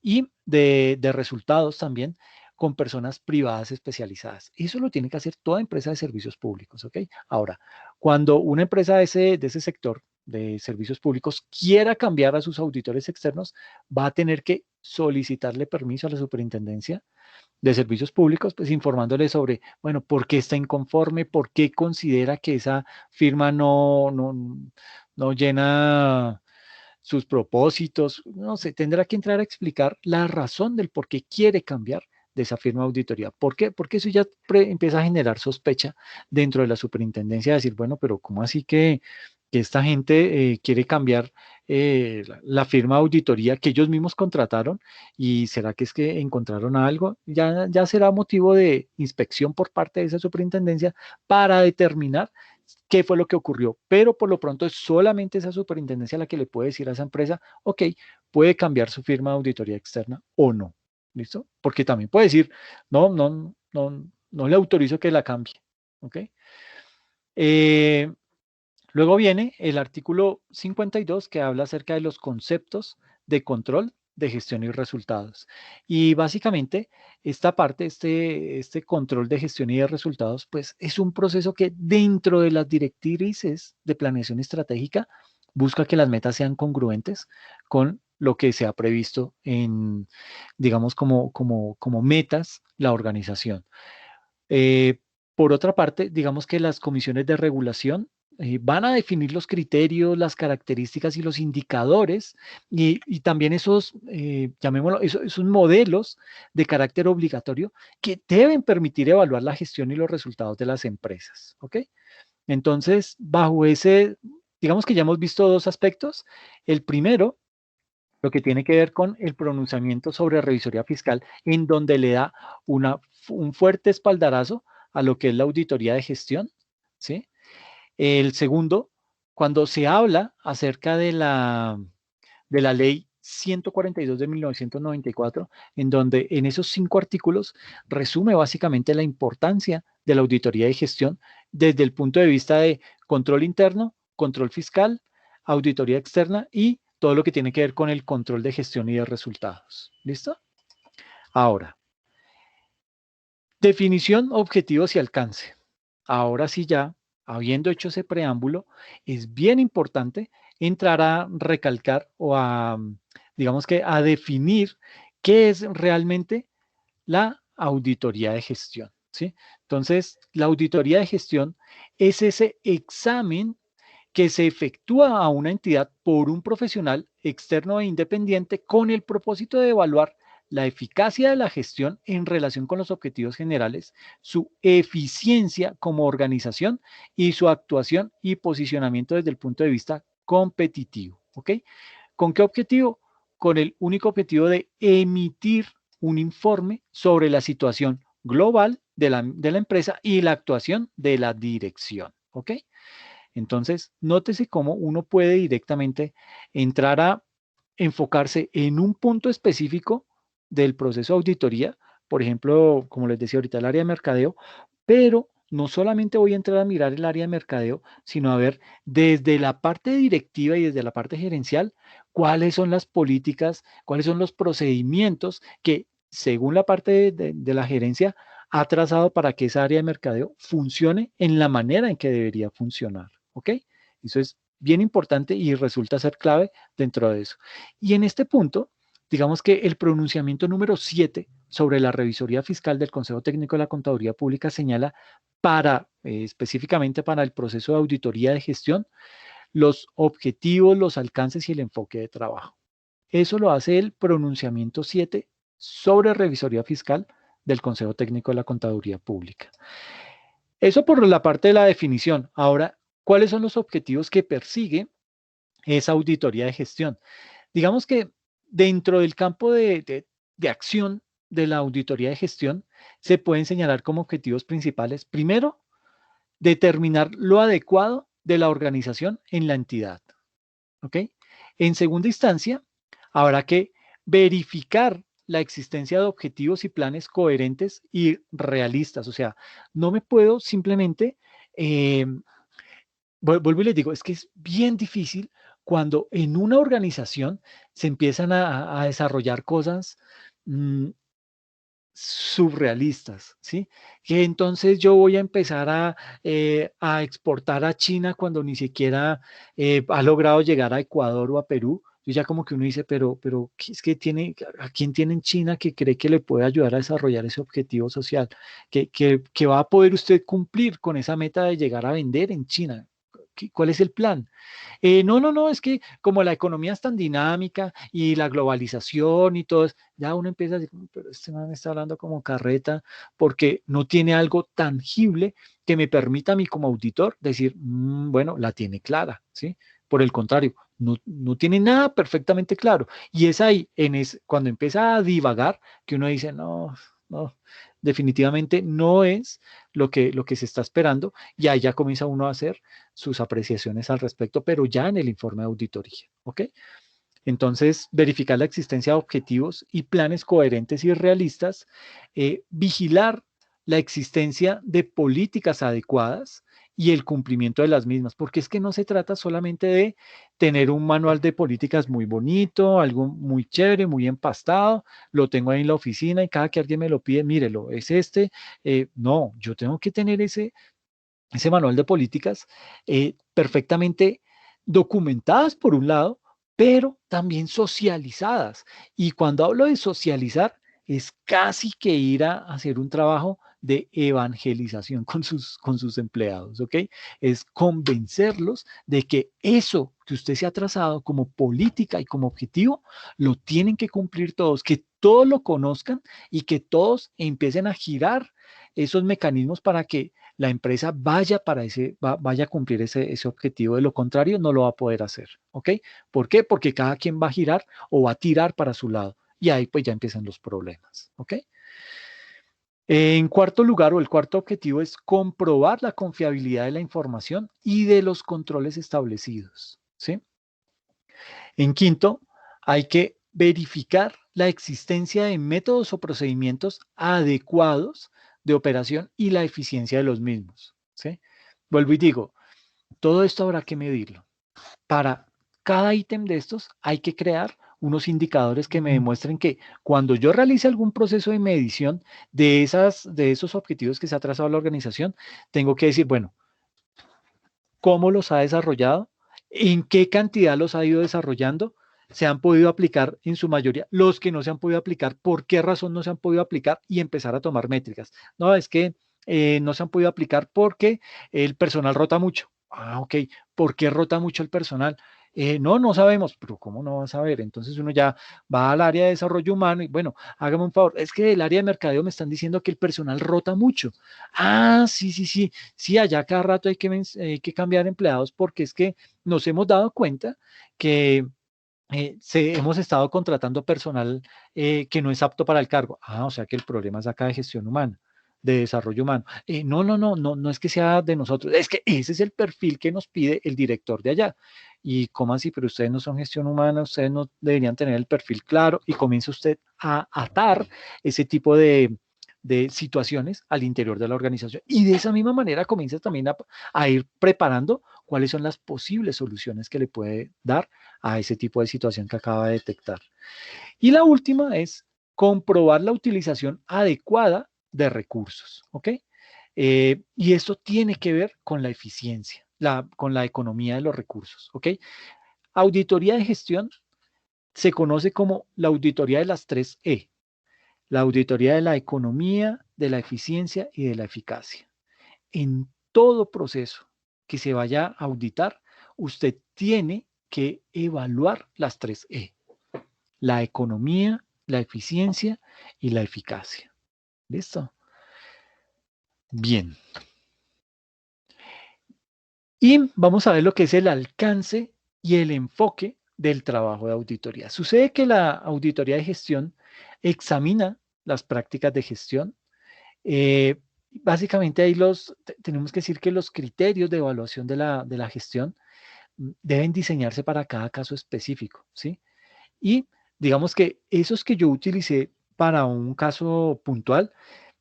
Y de resultados también con personas privadas especializadas. Eso lo tiene que hacer toda empresa de servicios públicos, ¿ok? Ahora, cuando una empresa de ese sector de servicios públicos quiera cambiar a sus auditores externos, va a tener que solicitarle permiso a la superintendencia de servicios públicos, pues informándole sobre, bueno, por qué está inconforme, por qué considera que esa firma no llena sus propósitos, no sé, tendrá que entrar a explicar la razón del por qué quiere cambiar de esa firma de auditoría. ¿Por qué? Porque eso ya empieza a generar sospecha dentro de la superintendencia, de decir, bueno, pero ¿cómo así que esta gente quiere cambiar la firma de auditoría que ellos mismos contrataron y será que es que encontraron algo, ya será motivo de inspección por parte de esa superintendencia para determinar qué fue lo que ocurrió, pero por lo pronto es solamente esa superintendencia la que le puede decir a esa empresa, ok, puede cambiar su firma de auditoría externa o no, ¿listo? Porque también puede decir, no le autorizo que la cambie, ¿ok? Eh, Luego viene el artículo 52 que habla acerca de los conceptos de control, de gestión y resultados. Y básicamente esta parte, este control de gestión y de resultados, pues es un proceso que dentro de las directrices de planeación estratégica busca que las metas sean congruentes con lo que se ha previsto en, digamos, como metas la organización. Eh, por otra parte, digamos que las comisiones de regulación van a definir los criterios, las características y los indicadores y también esos, llamémoslo, esos modelos de carácter obligatorio que deben permitir evaluar la gestión y los resultados de las empresas. ¿Ok? Entonces, bajo ese, digamos que ya hemos visto dos aspectos. El primero, lo que tiene que ver con el pronunciamiento sobre revisoría fiscal, en donde le da un fuerte espaldarazo a lo que es la auditoría de gestión, ¿sí? El segundo, cuando se habla acerca de la ley 142 de 1994, en donde en esos 5 artículos resume básicamente la importancia de la auditoría de gestión desde el punto de vista de control interno, control fiscal, auditoría externa y todo lo que tiene que ver con el control de gestión y de resultados. ¿Listo? Ahora, definición, objetivos y alcance. Ahora sí ya, habiendo hecho ese preámbulo, es bien importante entrar a recalcar o a, digamos que a definir qué es realmente la auditoría de gestión, ¿sí? Entonces, la auditoría de gestión es ese examen que se efectúa a una entidad por un profesional externo e independiente con el propósito de evaluar la eficacia de la gestión en relación con los objetivos generales, su eficiencia como organización y su actuación y posicionamiento desde el punto de vista competitivo. ¿Ok? ¿Con qué objetivo? Con el único objetivo de emitir un informe sobre la situación global de la empresa y la actuación de la dirección. ¿Ok? Entonces, nótese cómo uno puede directamente entrar a enfocarse en un punto específico del proceso de auditoría, por ejemplo, como les decía ahorita, el área de mercadeo, pero no solamente voy a entrar a mirar el área de mercadeo, sino a ver desde la parte directiva y desde la parte gerencial, cuáles son las políticas, cuáles son los procedimientos que, según la parte de la gerencia, ha trazado para que esa área de mercadeo funcione en la manera en que debería funcionar. ¿Ok? Eso es bien importante y resulta ser clave dentro de eso. Y en este punto, digamos que el pronunciamiento número 7 sobre la revisoría fiscal del Consejo Técnico de la Contaduría Pública señala para, específicamente para el proceso de auditoría de gestión, los objetivos, los alcances y el enfoque de trabajo. Eso lo hace el pronunciamiento 7 sobre revisoría fiscal del Consejo Técnico de la Contaduría Pública. Eso por la parte de la definición. Ahora, ¿cuáles son los objetivos que persigue esa auditoría de gestión? Digamos que dentro del campo de acción de la auditoría de gestión se pueden señalar como objetivos principales. Primero, determinar lo adecuado de la organización en la entidad. ¿Ok? En segunda instancia, habrá que verificar la existencia de objetivos y planes coherentes y realistas. O sea, no me puedo simplemente, vuelvo y les digo, es que es bien difícil cuando en una organización se empiezan a desarrollar cosas mm, surrealistas, ¿sí? Que entonces yo voy a empezar a exportar a China cuando ni siquiera ha logrado llegar a Ecuador o a Perú. Yo ya como que uno dice, pero ¿qué es que tiene, a quién tiene en China que cree que le puede ayudar a desarrollar ese objetivo social? Que va a poder usted cumplir con esa meta de llegar a vender en China. ¿Cuál es el plan? No, es que como la economía es tan dinámica y la globalización y todo eso, ya uno empieza a decir, pero este man me está hablando como carreta porque no tiene algo tangible que me permita a mí como auditor decir, bueno, la tiene clara, ¿sí? Por el contrario, no tiene nada perfectamente claro. Y es ahí, cuando empieza a divagar, que uno dice, no, definitivamente no es lo que se está esperando, y ahí ya comienza uno a hacer sus apreciaciones al respecto, pero ya en el informe de auditoría, ¿ok? Entonces, verificar la existencia de objetivos y planes coherentes y realistas, vigilar la existencia de políticas adecuadas y el cumplimiento de las mismas, porque es que no se trata solamente de tener un manual de políticas muy bonito, algo muy chévere, muy empastado, lo tengo ahí en la oficina y cada que alguien me lo pide, mírelo, es este. No, yo tengo que tener ese manual de políticas perfectamente documentadas por un lado, pero también socializadas. Y cuando hablo de socializar, es casi que ir a hacer un trabajo de evangelización con sus empleados, ¿ok? Es convencerlos de que eso que usted se ha trazado como política y como objetivo, lo tienen que cumplir todos, que todos lo conozcan y que todos empiecen a girar esos mecanismos para que la empresa vaya a cumplir ese objetivo. De lo contrario, no lo va a poder hacer. ¿Ok? ¿Por qué? Porque cada quien va a girar o va a tirar para su lado. Y ahí pues ya empiezan los problemas. ¿Ok? En cuarto lugar, o el cuarto objetivo es comprobar la confiabilidad de la información y de los controles establecidos. ¿Sí? En quinto, hay que verificar la existencia de métodos o procedimientos adecuados de operación y la eficiencia de los mismos. ¿Sí? Vuelvo y digo, todo esto habrá que medirlo. Para cada ítem de estos hay que crear unos indicadores que me demuestren que cuando yo realice algún proceso de medición de esos objetivos que se ha trazado la organización, tengo que decir, bueno, ¿cómo los ha desarrollado? ¿En qué cantidad los ha ido desarrollando? ¿Se han podido aplicar en su mayoría? Los que no se han podido aplicar, ¿por qué razón no se han podido aplicar? Y empezar a tomar métricas. No, es que no se han podido aplicar porque el personal rota mucho. Ah, ok. ¿Por qué rota mucho el personal? No sabemos, pero ¿cómo no va a saber? Entonces uno ya va al área de desarrollo humano y bueno, hágame un favor, es que el área de mercadeo me están diciendo que el personal rota mucho. Ah, sí, allá cada rato hay que cambiar empleados porque es que nos hemos dado cuenta que hemos estado contratando personal que no es apto para el cargo. Ah, o sea que el problema es acá de gestión humana, de desarrollo humano. No es que sea de nosotros, es que ese es el perfil que nos pide el director de allá. ¿Y cómo así? Pero ustedes no son gestión humana, ustedes no deberían tener el perfil claro y comienza usted a atar ese tipo de situaciones al interior de la organización. Y de esa misma manera comienza también a ir preparando cuáles son las posibles soluciones que le puede dar a ese tipo de situación que acaba de detectar. Y la última es comprobar la utilización adecuada de recursos, ¿ok? Y esto tiene que ver con la eficiencia, con la economía de los recursos, ¿ok? Auditoría de gestión se conoce como la auditoría de las tres E, la auditoría de la economía, de la eficiencia y de la eficacia. En todo proceso que se vaya a auditar, usted tiene que evaluar las tres E, la economía, la eficiencia y la eficacia. ¿Listo? Bien. Y vamos a ver lo que es el alcance y el enfoque del trabajo de auditoría. Sucede que la auditoría de gestión examina las prácticas de gestión. Básicamente ahí tenemos que decir que los criterios de evaluación de la gestión deben diseñarse para cada caso específico, ¿sí? Y digamos que esos que yo utilicé para un caso puntual,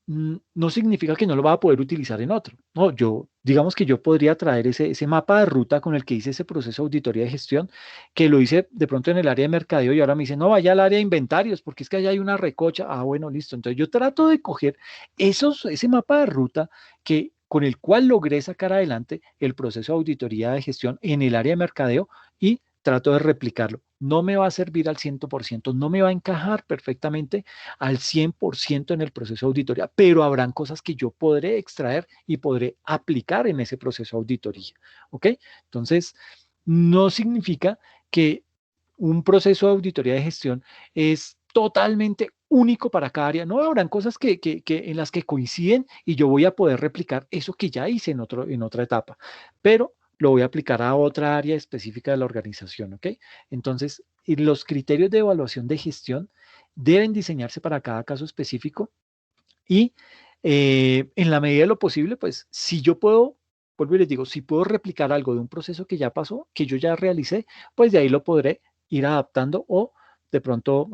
no significa que no lo va a poder utilizar en otro. No, digamos que yo podría traer ese mapa de ruta con el que hice ese proceso de auditoría de gestión, que lo hice de pronto en el área de mercadeo y ahora me dice, no, vaya al área de inventarios, porque es que allá hay una recocha. Ah, bueno, listo. Entonces yo trato de coger ese mapa de ruta con el cual logré sacar adelante el proceso de auditoría de gestión en el área de mercadeo y trato de replicarlo. No me va a servir al 100%, no me va a encajar perfectamente al 100% en el proceso de auditoría, pero habrán cosas que yo podré extraer y podré aplicar en ese proceso de auditoría. ¿Ok? Entonces, no significa que un proceso de auditoría de gestión es totalmente único para cada área. No, habrán cosas en las que coinciden y yo voy a poder replicar eso que ya hice en otra etapa, pero lo voy a aplicar a otra área específica de la organización, ¿ok? Entonces, y los criterios de evaluación de gestión deben diseñarse para cada caso específico y en la medida de lo posible, pues si yo puedo, vuelvo y les digo, si puedo replicar algo de un proceso que ya pasó, que yo ya realicé, pues de ahí lo podré ir adaptando o de pronto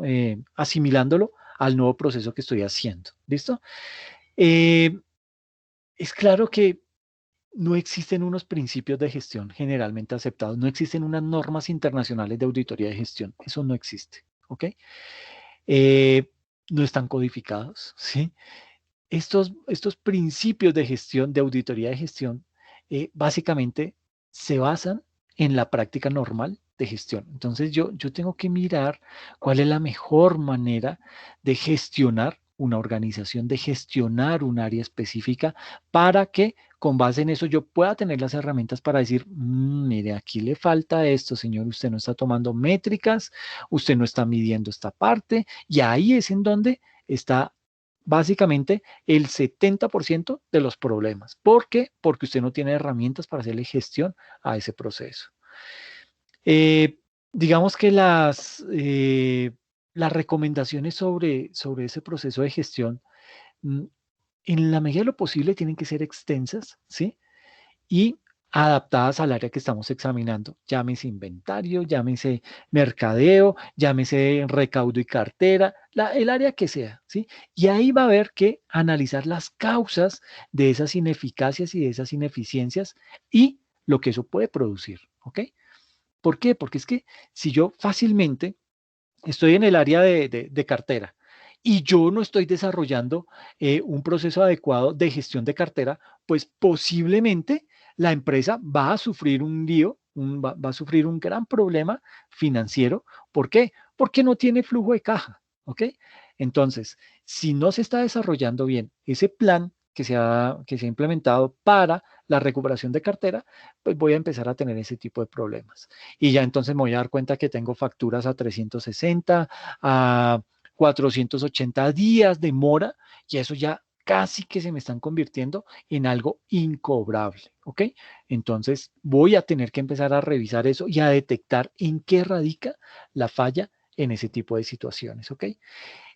asimilándolo al nuevo proceso que estoy haciendo. ¿Listo? Eh, es claro que no existen unos principios de gestión generalmente aceptados, no existen unas normas internacionales de auditoría de gestión, eso no existe, ¿ok? Eh, no están codificados, ¿sí? Estos principios de gestión, de auditoría de gestión, básicamente se basan en la práctica normal de gestión. Entonces yo tengo que mirar cuál es la mejor manera de gestionar una organización, de gestionar un área específica para que con base en eso yo pueda tener las herramientas para decir, mire, aquí le falta esto, señor, usted no está tomando métricas, usted no está midiendo esta parte, y ahí es en donde está básicamente el 70% de los problemas. ¿Por qué? Porque usted no tiene herramientas para hacerle gestión a ese proceso. Eh, digamos que las recomendaciones sobre ese proceso de gestión, mm, en la medida de lo posible, tienen que ser extensas, ¿sí? Y adaptadas al área que estamos examinando. Llámese inventario, llámese mercadeo, llámese recaudo y cartera, el área que sea, ¿sí? Y ahí va a haber que analizar las causas de esas ineficacias y de esas ineficiencias y lo que eso puede producir, ¿ok? ¿Por qué? Porque es que si yo fácilmente estoy en el área de cartera y yo no estoy desarrollando un proceso adecuado de gestión de cartera, pues posiblemente la empresa va a sufrir un lío, va a sufrir un gran problema financiero. ¿Por qué? Porque no tiene flujo de caja. ¿Ok? Entonces, si no se está desarrollando bien ese plan que se ha implementado para la recuperación de cartera, pues voy a empezar a tener ese tipo de problemas. Y ya entonces me voy a dar cuenta que tengo facturas a 360, a 480 días de mora, y eso ya casi que se me están convirtiendo en algo incobrable, ¿ok? Entonces voy a tener que empezar a revisar eso y a detectar en qué radica la falla en ese tipo de situaciones, ¿ok?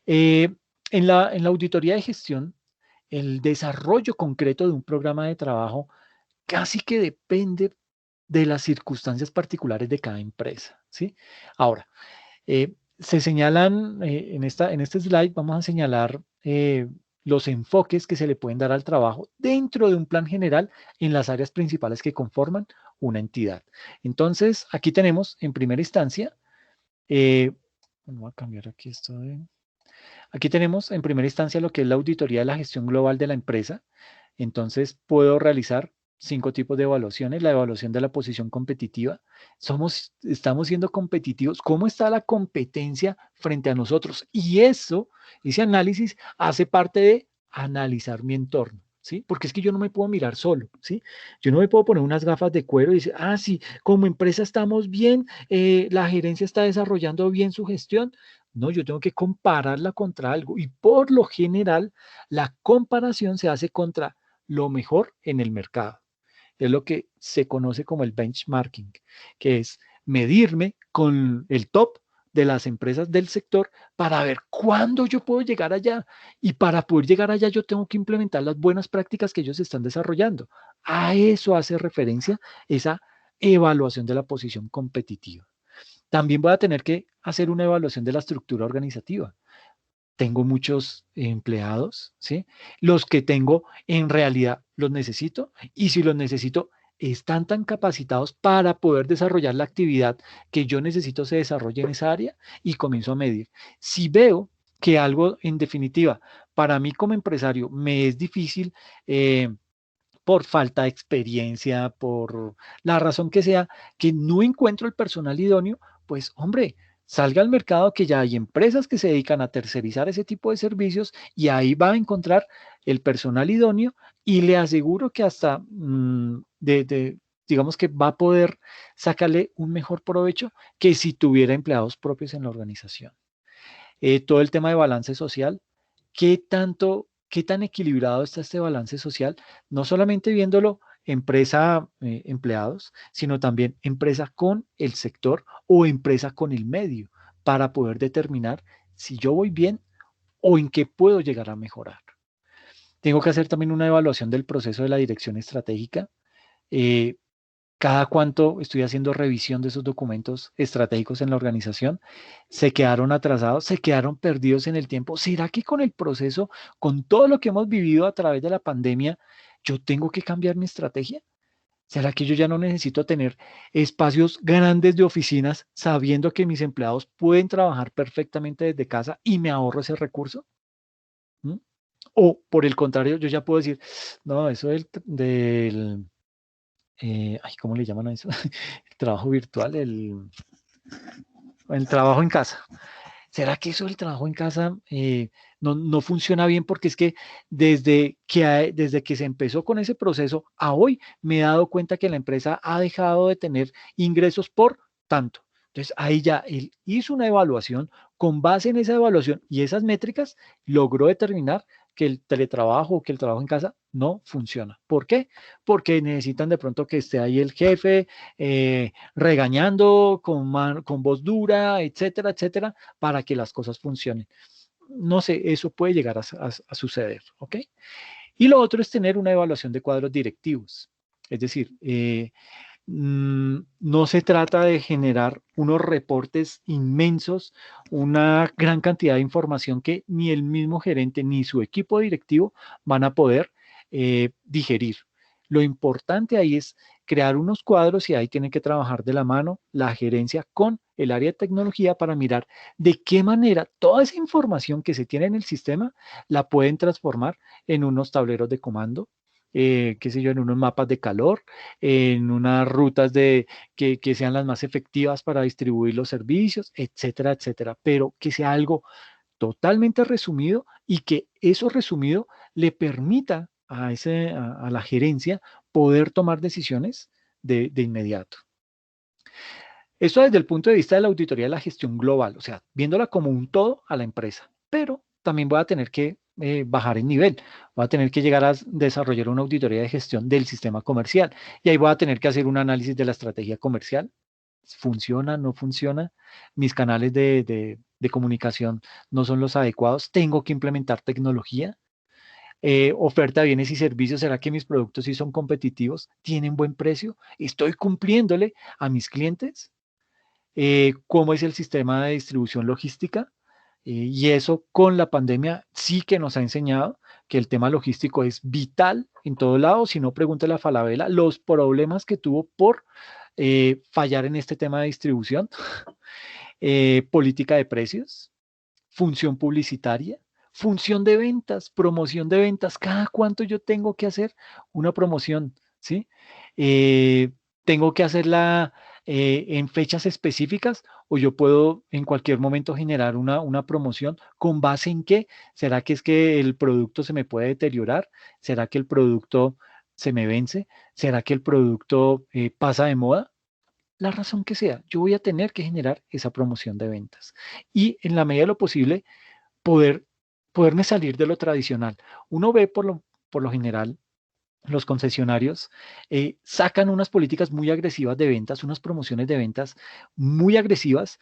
Eh, en la auditoría de gestión, el desarrollo concreto de un programa de trabajo casi que depende de las circunstancias particulares de cada empresa, ¿sí? Ahora, se señalan en este slide, vamos a señalar los enfoques que se le pueden dar al trabajo dentro de un plan general en las áreas principales que conforman una entidad. Entonces, aquí tenemos en primera instancia, voy a cambiar aquí esto aquí tenemos en primera instancia lo que es la auditoría de la gestión global de la empresa. Entonces, puedo realizar 5 tipos de evaluaciones. La evaluación de la posición competitiva. Estamos siendo competitivos. ¿Cómo está la competencia frente a nosotros? Y ese análisis hace parte de analizar mi entorno. ¿Sí? Porque es que yo no me puedo mirar solo, ¿sí? Yo no me puedo poner unas gafas de cuero y decir, ah, sí, como empresa estamos bien, la gerencia está desarrollando bien su gestión. No, yo tengo que compararla contra algo y por lo general la comparación se hace contra lo mejor en el mercado. Es lo que se conoce como el benchmarking, que es medirme con el top de las empresas del sector para ver cuándo yo puedo llegar allá. Y para poder llegar allá yo tengo que implementar las buenas prácticas que ellos están desarrollando. A eso hace referencia esa evaluación de la posición competitiva. También voy a tener que hacer una evaluación de la estructura organizativa. Tengo muchos empleados, ¿sí? Los que tengo en realidad los necesito y si los necesito, están tan capacitados para poder desarrollar la actividad que yo necesito se desarrolle en esa área y comienzo a medir. Si veo que algo, en definitiva, para mí como empresario me es difícil por falta de experiencia, por la razón que sea, que no encuentro el personal idóneo, pues hombre, salga al mercado que ya hay empresas que se dedican a tercerizar ese tipo de servicios y ahí va a encontrar el personal idóneo y le aseguro que hasta digamos que va a poder sacarle un mejor provecho que si tuviera empleados propios en la organización. Todo el tema de balance social, qué tan equilibrado está este balance social? No solamente viéndolo empresa, empleados, sino también empresa con el sector o empresa con el medio, para poder determinar si yo voy bien o en qué puedo llegar a mejorar. Tengo que hacer también una evaluación del proceso de la dirección estratégica. Eh, cada cuánto estoy haciendo revisión de esos documentos estratégicos en la organización, se quedaron atrasados, se quedaron perdidos en el tiempo. ¿Será que con el proceso, con todo lo que hemos vivido a través de la pandemia, yo tengo que cambiar mi estrategia? ¿Será que yo ya no necesito tener espacios grandes de oficinas sabiendo que mis empleados pueden trabajar perfectamente desde casa y me ahorro ese recurso? ¿Mm? O por el contrario, yo ya puedo decir, no, eso ay, ¿cómo le llaman a eso? El trabajo virtual, el trabajo en casa. ¿Será que eso del trabajo en casa no funciona bien? Porque es que desde que se empezó con ese proceso a hoy me he dado cuenta que la empresa ha dejado de tener ingresos por tanto. Entonces ahí ya él hizo una evaluación, con base en esa evaluación y esas métricas logró determinar que el teletrabajo o que el trabajo en casa no funciona. ¿Por qué? Porque necesitan de pronto que esté ahí el jefe regañando con voz dura, etcétera, etcétera, para que las cosas funcionen. No sé, eso puede llegar a suceder, ¿ok? Y lo otro es tener una evaluación de cuadros directivos. Es decir, no se trata de generar unos reportes inmensos, una gran cantidad de información que ni el mismo gerente ni su equipo directivo van a poder digerir. Lo importante ahí es crear unos cuadros y ahí tiene que trabajar de la mano la gerencia con el área de tecnología para mirar de qué manera toda esa información que se tiene en el sistema la pueden transformar en unos tableros de comando, qué sé yo, en unos mapas de calor, en unas rutas que sean las más efectivas para distribuir los servicios, etcétera, etcétera. Pero que sea algo totalmente resumido y que eso resumido le permita a la gerencia poder tomar decisiones de inmediato. Esto desde el punto de vista de la auditoría de la gestión global, o sea, viéndola como un todo a la empresa, pero también voy a tener que bajar el nivel, voy a tener que llegar a desarrollar una auditoría de gestión del sistema comercial y ahí voy a tener que hacer un análisis de la estrategia comercial. ¿Funciona? ¿No funciona? Mis canales de comunicación no son los adecuados. Tengo que implementar tecnología. Oferta de bienes y servicios. ¿Será que mis productos sí son competitivos? ¿Tienen buen precio? ¿Estoy cumpliéndole a mis clientes? ¿Cómo es el sistema de distribución logística? Y eso con la pandemia sí que nos ha enseñado que el tema logístico es vital en todo lado. Si no, pregúntale a Falabella los problemas que tuvo por fallar en este tema de distribución, política de precios, función publicitaria, función de ventas, promoción de ventas. ¿Cada cuánto yo tengo que hacer una promoción? ¿Sí? Eh, ¿Tengo que hacerla en fechas específicas o yo puedo en cualquier momento generar una promoción con base en qué? ¿Será que es que el producto se me puede deteriorar? ¿Será que el producto se me vence? ¿Será que el producto pasa de moda? La razón que sea, yo voy a tener que generar esa promoción de ventas y en la medida de lo posible poder, poderme salir de lo tradicional. Uno ve por lo general los concesionarios sacan unas políticas muy agresivas de ventas, unas promociones de ventas muy agresivas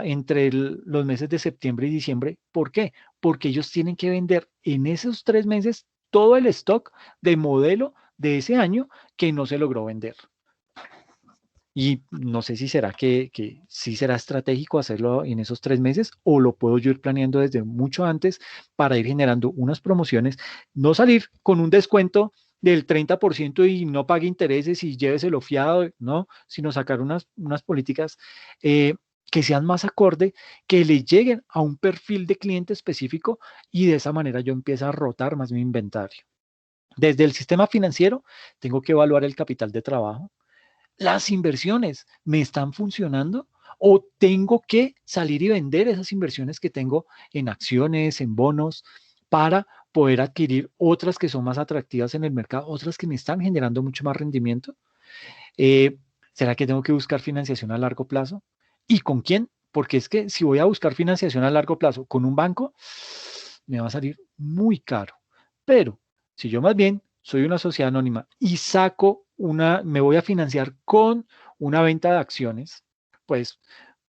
entre los meses de septiembre y diciembre. ¿Por qué? Porque ellos tienen que vender en esos 3 meses todo el stock de modelo de ese año que no se logró vender. Y no sé si será que sí será estratégico hacerlo en esos 3 meses o lo puedo yo ir planeando desde mucho antes para ir generando unas promociones, no salir con un descuento del 30% y no pague intereses y lléveselo fiado, no, sino sacar unas políticas que sean más acorde, que le lleguen a un perfil de cliente específico y de esa manera yo empiezo a rotar más mi inventario. Desde el sistema financiero, tengo que evaluar el capital de trabajo. ¿Las inversiones me están funcionando? ¿O tengo que salir y vender esas inversiones que tengo en acciones, en bonos, para poder adquirir otras que son más atractivas en el mercado, otras que me están generando mucho más rendimiento? Eh, ¿Será que tengo que buscar financiación a largo plazo? ¿Y con quién? Porque es que si voy a buscar financiación a largo plazo con un banco, me va a salir muy caro. Pero si yo más bien soy una sociedad anónima y me voy a financiar con una venta de acciones, pues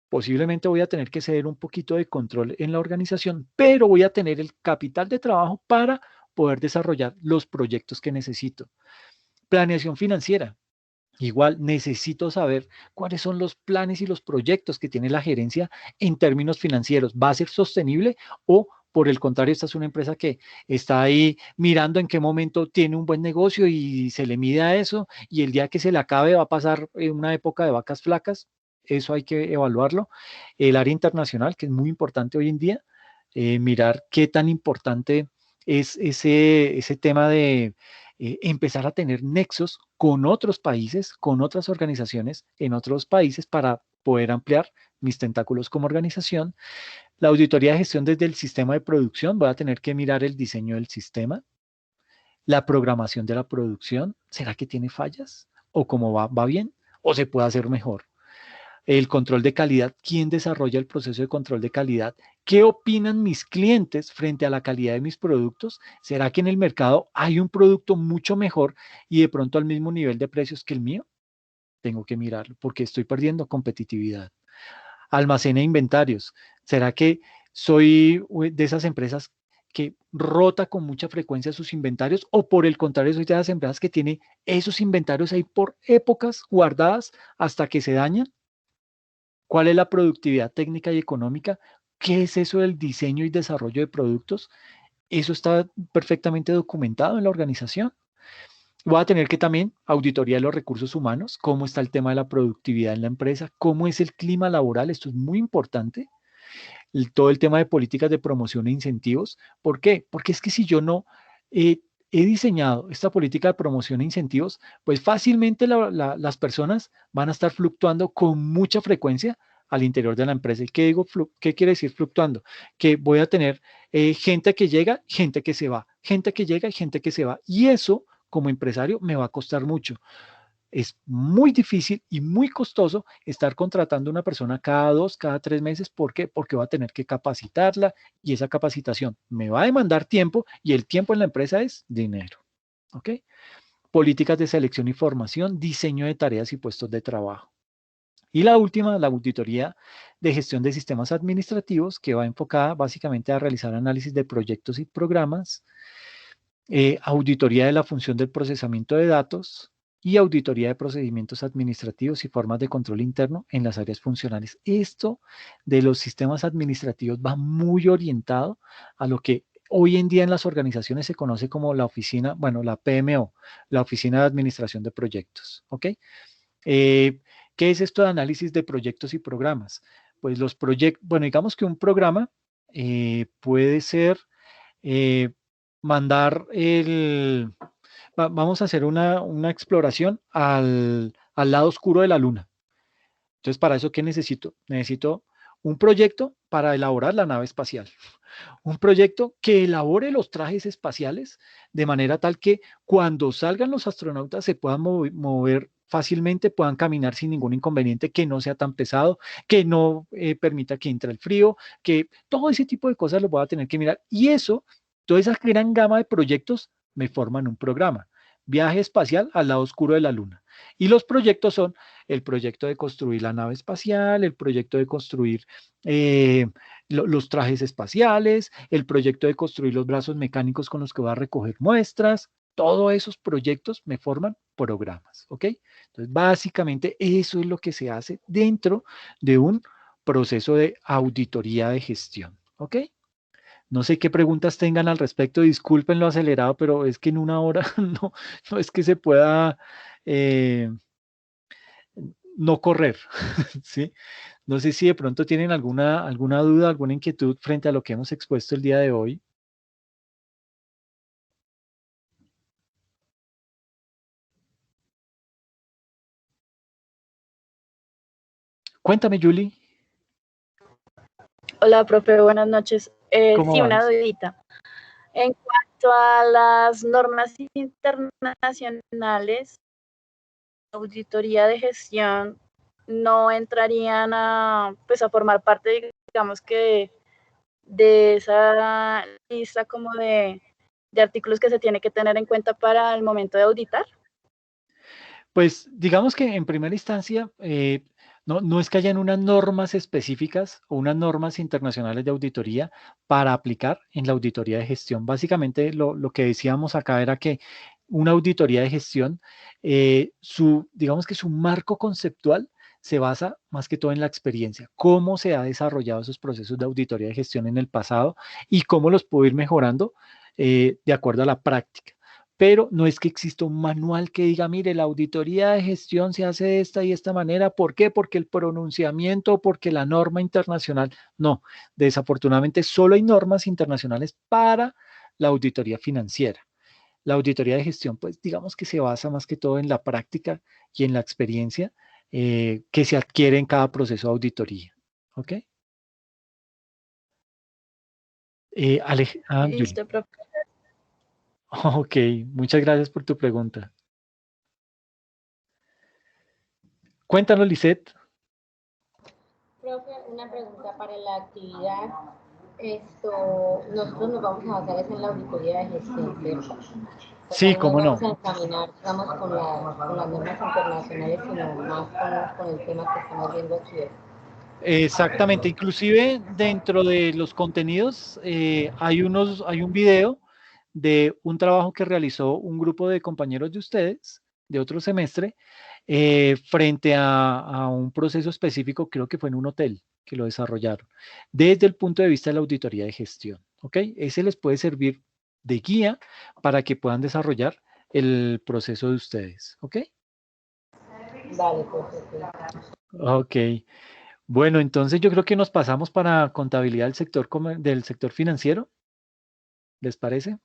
posiblemente voy a tener que ceder un poquito de control en la organización, pero voy a tener el capital de trabajo para poder desarrollar los proyectos que necesito. Planeación financiera. Igual necesito saber cuáles son los planes y los proyectos que tiene la gerencia en términos financieros. ¿Va a ser sostenible o por el contrario, esta es una empresa que está ahí mirando en qué momento tiene un buen negocio y se le mide a eso y el día que se le acabe va a pasar una época de vacas flacas? Eso hay que evaluarlo. El área internacional, que es muy importante hoy en día, mirar qué tan importante es ese tema de empezar a tener nexos con otros países, con otras organizaciones en otros países para poder ampliar mis tentáculos como organización. La auditoría de gestión desde el sistema de producción, voy a tener que mirar el diseño del sistema, la programación de la producción, ¿será que tiene fallas? ¿O cómo va bien? ¿O se puede hacer mejor? El control de calidad, ¿quién desarrolla el proceso de control de calidad? ¿Qué opinan mis clientes frente a la calidad de mis productos? ¿Será que en el mercado hay un producto mucho mejor y de pronto al mismo nivel de precios que el mío? Tengo que mirarlo porque estoy perdiendo competitividad. Almacena inventarios. ¿Será que soy de esas empresas que rota con mucha frecuencia sus inventarios o por el contrario soy de esas empresas que tiene esos inventarios ahí por épocas guardadas hasta que se dañan? ¿Cuál es la productividad técnica y económica? ¿Qué es eso del diseño y desarrollo de productos? Eso está perfectamente documentado en la organización. Voy a tener que también auditoría de los recursos humanos, cómo está el tema de la productividad en la empresa, cómo es el clima laboral, esto es muy importante. Todo el tema de políticas de promoción e incentivos. ¿Por qué? Porque es que si yo no he diseñado esta política de promoción e incentivos, pues fácilmente las personas van a estar fluctuando con mucha frecuencia al interior de la empresa. ¿Y qué digo? ¿Qué quiere decir fluctuando? Que voy a tener gente que llega, gente que se va, gente que llega y gente que se va. Y eso, como empresario, me va a costar mucho. Es muy difícil y muy costoso estar contratando a una persona cada 2, cada 3 meses. ¿Por qué? Porque va a tener que capacitarla y esa capacitación me va a demandar tiempo y el tiempo en la empresa es dinero. ¿Ok? Políticas de selección y formación, diseño de tareas y puestos de trabajo. Y la última, la auditoría de gestión de sistemas administrativos, que va enfocada básicamente a realizar análisis de proyectos y programas, auditoría de la función del procesamiento de datos y auditoría de procedimientos administrativos y formas de control interno en las áreas funcionales. Esto de los sistemas administrativos va muy orientado a lo que hoy en día en las organizaciones se conoce como la oficina, bueno, la PMO, la Oficina de Administración de Proyectos. ¿Ok? Eh, ¿Qué es esto de análisis de proyectos y programas? Pues los proyectos, bueno, digamos que un programa puede ser eh, mandar vamos a hacer una exploración al lado oscuro de la Luna. Entonces, ¿para eso qué necesito? Necesito un proyecto para elaborar la nave espacial, un proyecto que elabore los trajes espaciales de manera tal que cuando salgan los astronautas se puedan mover fácilmente, puedan caminar sin ningún inconveniente, que no sea tan pesado, que no permita que entre el frío, que todo ese tipo de cosas lo voy a tener que mirar. Y eso, toda esa gran gama de proyectos me forman un programa. Viaje espacial al lado oscuro de la Luna. Y los proyectos son el proyecto de construir la nave espacial, el proyecto de construir eh, los trajes espaciales, el proyecto de construir los brazos mecánicos con los que voy a recoger muestras. Todos esos proyectos me forman programas, ¿ok? Entonces, básicamente eso es lo que se hace dentro de un proceso de auditoría de gestión, ¿ok? No sé qué preguntas tengan al respecto, disculpen lo acelerado, pero es que en una hora no es que se pueda eh, no correr, ¿sí? No sé si de pronto tienen alguna duda, alguna inquietud frente a lo que hemos expuesto el día de hoy. Cuéntame, Julie, Hola, profe, buenas noches. ¿cómo Sí, una vas? dudita. En cuanto a las normas internacionales, auditoría de gestión no entrarían pues, a formar parte, digamos que, de esa lista como de artículos que se tiene que tener en cuenta para el momento de auditar. Pues digamos que en primera instancia, no es que hayan unas normas específicas o unas normas internacionales de auditoría para aplicar en la auditoría de gestión. Básicamente lo que decíamos acá era que una auditoría de gestión, digamos que su marco conceptual se basa más que todo en la experiencia, cómo se ha desarrollado esos procesos de auditoría de gestión en el pasado y cómo los puedo ir mejorando de acuerdo a la práctica. Pero no es que exista un manual que diga, mire, la auditoría de gestión se hace de esta y esta manera. ¿Por qué? Porque el pronunciamiento, porque la norma internacional. No, desafortunadamente solo hay normas internacionales para la auditoría financiera. La auditoría de gestión, pues digamos que se basa más que todo en la práctica y en la experiencia que se adquiere en cada proceso de auditoría. ¿Ok? Julie. Listo, profe. Ok, muchas gracias por tu pregunta. Cuéntanos, Lisette. Profe, una pregunta para la actividad. Nosotros nos vamos a basar en la auditoría de gestión, ¿cierto? O sea, Sí, no nos cómo vamos no. a encaminar, digamos, con las normas internacionales, sino más con el tema que estamos viendo aquí. Exactamente, inclusive dentro de los contenidos hay un video de un trabajo que realizó un grupo de compañeros de ustedes de otro semestre frente a un proceso específico, creo que fue en un hotel que lo desarrollaron, desde el punto de vista de la auditoría de gestión, ¿ok? Ese les puede servir de guía para que puedan desarrollar el proceso de ustedes, ¿ok? Vale, perfecto. Ok. Bueno, entonces yo creo que nos pasamos para contabilidad del sector financiero, ¿les parece?